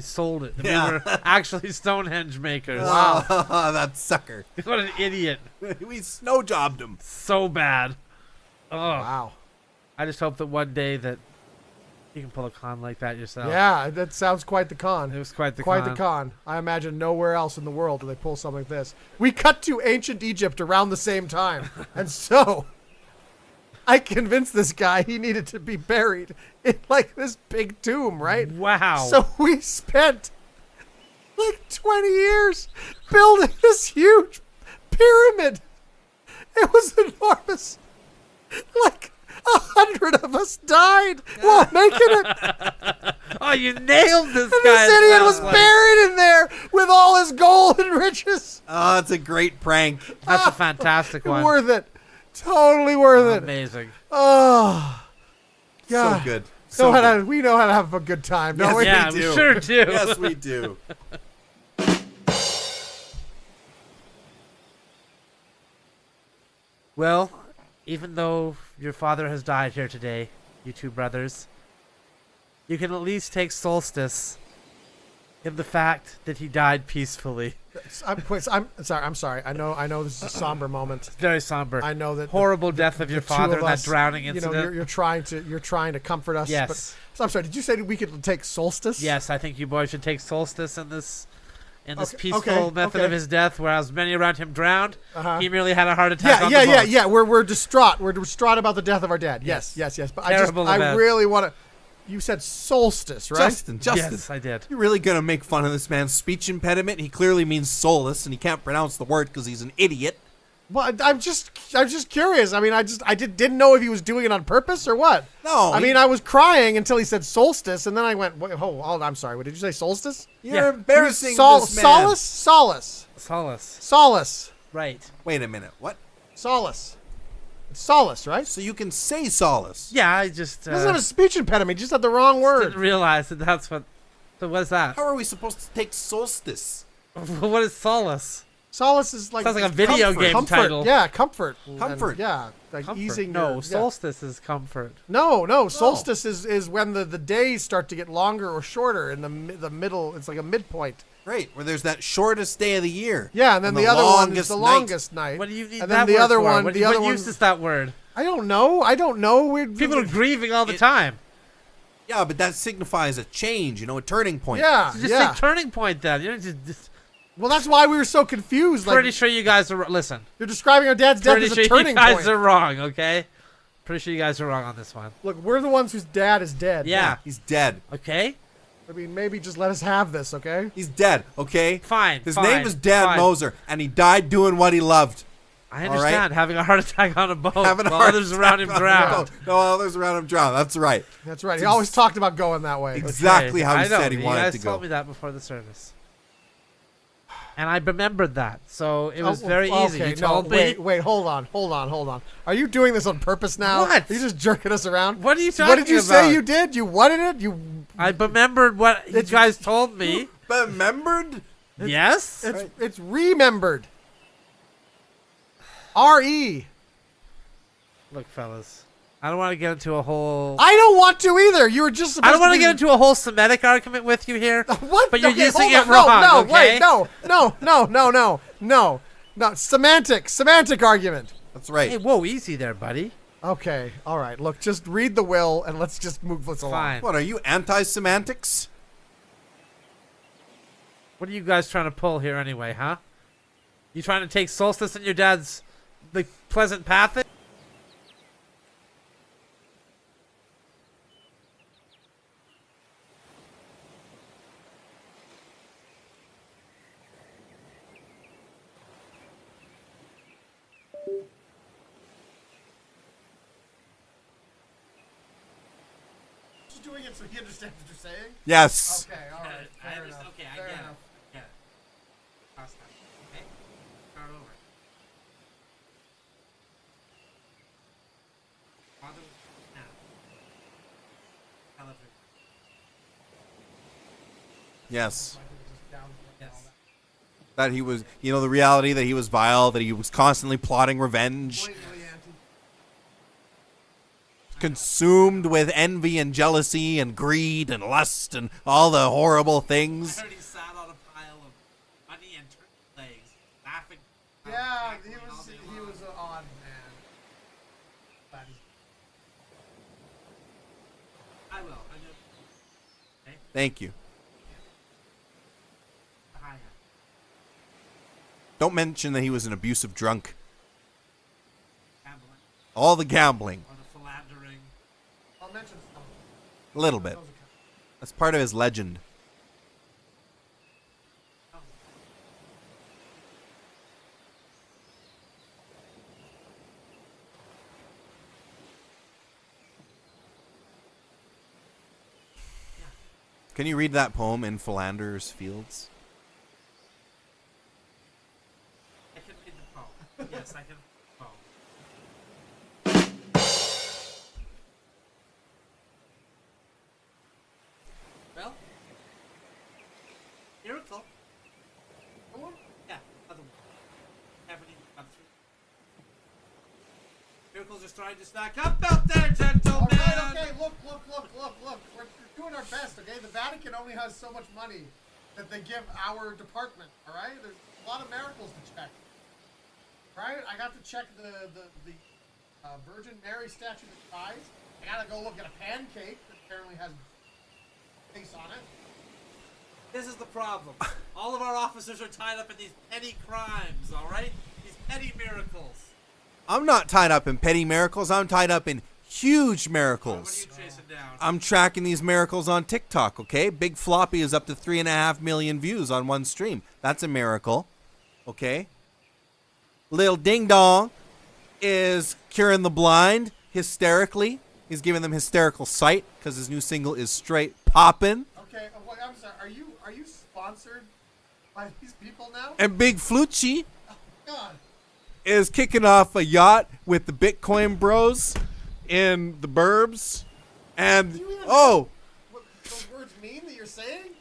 sold it. We Yeah. were actually Stonehenge makers. Wow, that sucker. What an idiot. We snow jobbed him. So bad. Oh, Wow. I just hope that one day that you can pull a con like that yourself. Yeah, that sounds quite the con. It was quite the Quite con. the con. I imagine nowhere else in the world do they pull something like this. We cut to ancient Egypt around the same time. And so I convinced this guy he needed to be buried in like this big tomb, right? Wow. So we spent like 20 years building this huge pyramid. It was enormous. Like 100 of us died while making it. Oh, you nailed this And guy. this it idiot was sounds like. buried in there with all his gold and riches. Oh, it's a great prank. That's a fantastic one. Worth it. Totally worth it. Amazing. Oh. God. So good. Know So how good. to, we know how to have a good time, don't Yes, we? Yeah, we do. sure do. Yes, we do. Well, even though your father has died here today, you two brothers, you can at least take Solstice in the fact that he died peacefully. I'm sorry. I know this is a somber moment. Very somber. I know that Horrible death of your the two father of in that us, drowning you incident. know, you're trying to comfort us. Yes. But, so I'm sorry. Did you say that we could take Solstice? Yes, I think you boys should take Solstice in this Okay, peaceful okay, method okay. of his death, whereas many around him drowned. Uh-huh. He merely had a heart attack. on the boat. Yeah. We're distraught. We're distraught about the death of our dad. Yes. But Terrible I event. really want to. You said Solstice, right? Justin, Yes, I did. you're really gonna make fun of this man's speech impediment? He clearly means soulless, and he can't pronounce the word because he's an idiot. Well, I'm just curious. I mean, didn't know if he was doing it on purpose or what. No, I mean, I was crying until he said solstice, and then I went, wait, hold on, I'm sorry. What did you say? Solstice? you're Yeah. embarrassing this man. Solace. Right. Wait a minute. What? Solace. It's solace, right? So you can say solace? Yeah, I just He doesn't have a speech impediment. He just had the wrong word. didn't realize that that's what. So what is that? How are we supposed to take solstice? What is solace? Solace is like Sounds like a video comfort. game comfort. title. Yeah, comfort. Comfort. And, yeah, like Comfort. easing. No, your, solstice is comfort. No. Solstice is when the days start to get longer or shorter in the middle. It's like a midpoint. Right, where there's that shortest day of the year. Yeah, and then the other one is longest the night. longest night. What do you need And that then the word other for? one, What, the other what one. use is that word? I don't know. People are grieving all the It- time. Yeah, but that signifies a change, a turning point. Yeah, So just yeah. say turning point then. You know, just Well, that's why we were so confused. pretty Like, sure you guys are. Listen, you're describing our dad's death pretty as sure a turning you guys point. are wrong. Okay. Pretty sure you guys are wrong on this one. Look, we're the ones whose dad is dead. Yeah. He's dead. Okay. I mean, maybe just let us have this, okay? He's dead, okay? Fine. His fine, name is Dan fine. Moser, and he died doing what he loved. I all right? understand having a heart attack on a boat Having a while heart others around him attack on drowned. the boat. No, others around him drowned. That's right. That's right. He always talked about going that way. Exactly how he I know, said he you wanted guys to go. told me that before the service, and I remembered that, so it was Oh, very easy. okay, You told me. Wait, hold on. Are you doing this on purpose now? What? Are you just jerking us around? What are you talking What did you say about? you did? You wanted it? You I remembered what you It's- guys told me. Remembered? Yes. it's remembered. R-E. Look, fellas, I don't want to get into a whole. I don't want to either. You were just supposed I don't want to be... get into a whole Semitic argument with you here. What? But you're Okay, using hold it on. wrong. No, okay? wait, no. Semantic argument. That's right. Hey, whoa, easy there, buddy. Okay, all right. Look, just read the will and let's just move this along. Fine. What, are you anti-semantics? What are you guys trying to pull here anyway, huh? You trying to take Solstice and your dad's pleasant path? just doing it so he understands what you're saying? Yes. Okay, all right. I Fair understand. enough. Okay, I fair get it. enough. Get it. Cross that. Okay? Start over. Father now. Television. Yes. Yes. That he was, you know, the reality that he was vile, that he was constantly plotting revenge, Blatantly anti. consumed with envy and jealousy and greed and lust and all the horrible I things. heard he sat on a pile of money and turkey legs, laughing. Yeah, cackling all day he long. was an odd man. Glad he's- I will. I just. Okay. Thank you. Hi. Don't mention that he was an abusive drunk. Gambling All the gambling. or the philandering. I'll mention some. A little bit. Those account. That's part of his legend. Oh. Can you read that poem in Philander's Fields? I can read the poem. Yes, I can read the poem. Well, miracle. Yeah, other one. Haven't even got through. Miracles are starting to stack up out there, gentlemen. Okay, look. We're doing our best, okay? The Vatican only has so much money that they give our department, all right? There's a lot of miracles to check. Right? I got to check the Virgin Mary statue that cries. I gotta go look at a pancake that apparently has face on it. This is the problem. All of our officers are tied up in these petty crimes, all right? These petty miracles. I'm not tied up in petty miracles. I'm tied up in huge What are miracles. you chasing down? I'm tracking these miracles on TikTok, okay? Big Floppy is up to 3.5 million views on one stream. That's a miracle, okay? Lil Ding Dong is curing the blind hysterically. He's giving them hysterical sight because his new single is straight poppin'. Okay, wait, I'm sorry. Are you sponsored by these people now? And Big Flucci God. is kicking off a yacht with the Bitcoin bros in the burbs. And, Do you even oh, what those words mean that you're saying?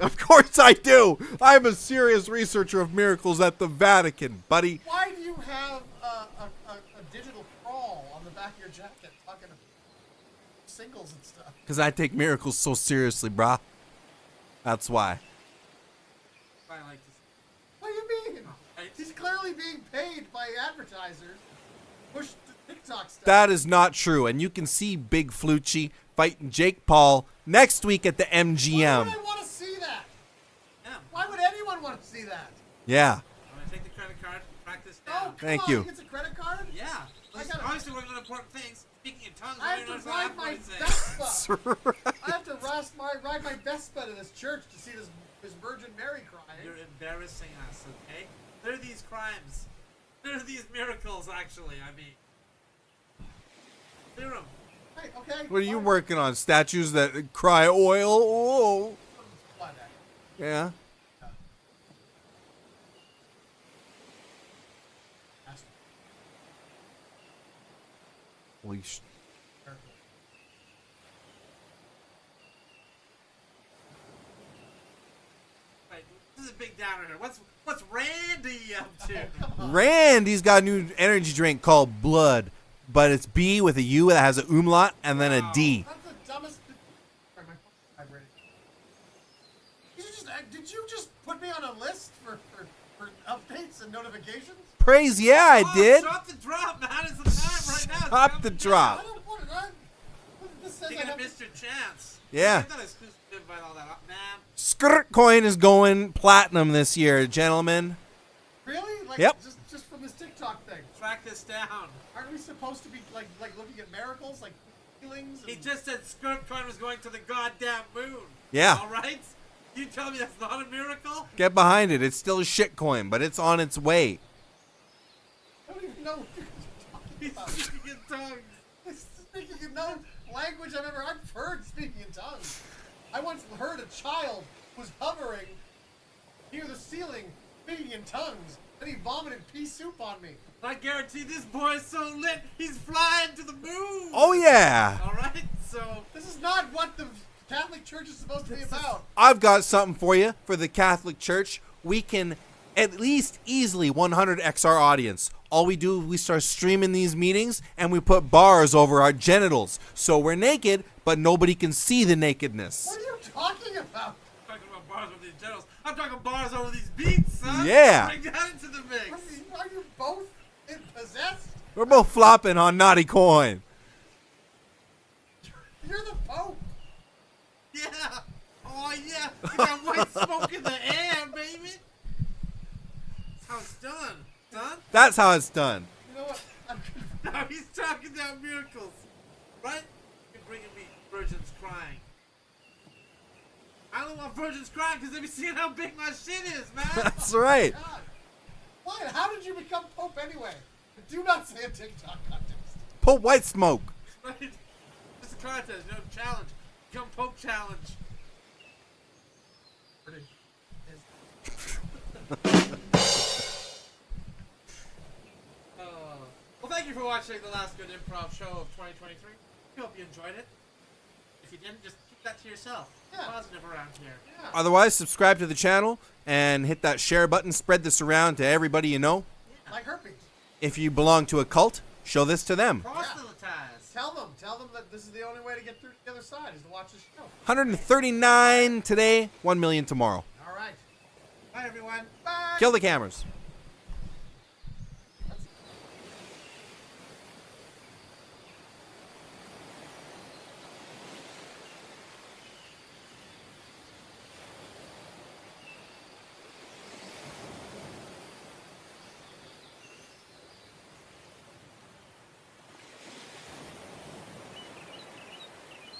of course I do. I'm a serious researcher of miracles at the Vatican, buddy. Why do you have a digital crawl on the back of your jacket talking about singles and stuff? Because I take miracles so seriously, brah. That's why. I like this. What do you mean? He's clearly being paid by advertisers to push the TikTok stuff. That is not true. And you can see Big Flucci fighting Jake Paul next week at the Why MGM. would I want to see that? Yeah. Why would anyone want to see that? Yeah. I'm gonna take the credit card, track this Oh, down. come Thank on, you. He gets a credit card? Yeah. I Listen, gotta- obviously, we're doing important things. Speaking in tongues, I we have don't to know ride my what Vespa. I have to ride my Vespa to this church to see this Virgin Mary crying. You're embarrassing us, okay? There are these crimes. There are these miracles, actually. I mean, clear 'em. Hey, okay. What are you fine. working on? Statues that cry oil? Oh. Blood, Yeah. actually. Holy sh- Right, this is a big downer here. What's Randy up to? Randy's got a new energy drink called Blood, but it's B with a U that has an umlaut and then a D. That's the dumbest. Sorry, my phone's vibrating. Did you just put me on a list for updates and notifications? Praise, yeah, I Oh, did. Stop the drop, man. It's the time right now. Stop the drop. I don't want it. This says You're I gonna have miss your chance. Yeah. I thought I was supposed to invite all that up, man. Skirt coin is going platinum this year, gentlemen. Really? Like, Yep. Just from this TikTok thing. Track this down. Aren't we supposed to be like looking at miracles, like healings? He And... just said skirt coin was going to the goddamn moon. Yeah. All right. You tell me that's not a miracle? Get behind it. It's still a shit coin, but it's on its way. I don't even know what you're talking He's about. speaking in tongues. It's speaking of no. language I've heard speaking in tongues. I once heard a child was hovering near the ceiling, speaking in tongues, and he vomited pea soup on me. I guarantee this boy is so lit, he's flying to the moon. Oh yeah. All right, so This is not what the Catholic Church is supposed to be about. I've got something for you for the Catholic Church. We can at least easily 100 XR audience. All we do is we start streaming these meetings and we put bars over our genitals. So we're naked, but nobody can see the nakedness. What are you talking about? I'm talking about bars over these generals. I'm talking bars over these beats, son. Yeah. Bring that into the mix. Are you both possessed? We're both flopping on naughty coin. You're the Pope. Yeah. Oh yeah. You got white smoke in the air, baby. That's how it's done, son. That's how it's done. You know what? Now he's talking down miracles, right? You're bringing me virgins crying. I don't want virgins crying because they be seeing how big my shit is, man. That's right. God. Why? How did you become Pope anyway? Do not say a TikTok contest. Pope White Smoke. Right? Just a contest, you know, challenge. Become Pope challenge. Well, thank you for watching the last good improv show of 2023. I hope you enjoyed it. If you didn't, just keep that to yourself. Yeah. Positive around here. Yeah. Otherwise, subscribe to the channel and hit that share button. Spread this around to everybody you know. Like herpes. If you belong to a cult, show this to them. Proselytize. Tell them that this is the only way to get through to the other side is to watch this show. 139 today, 1 million tomorrow. All right. Bye, everyone. Bye. Kill the cameras.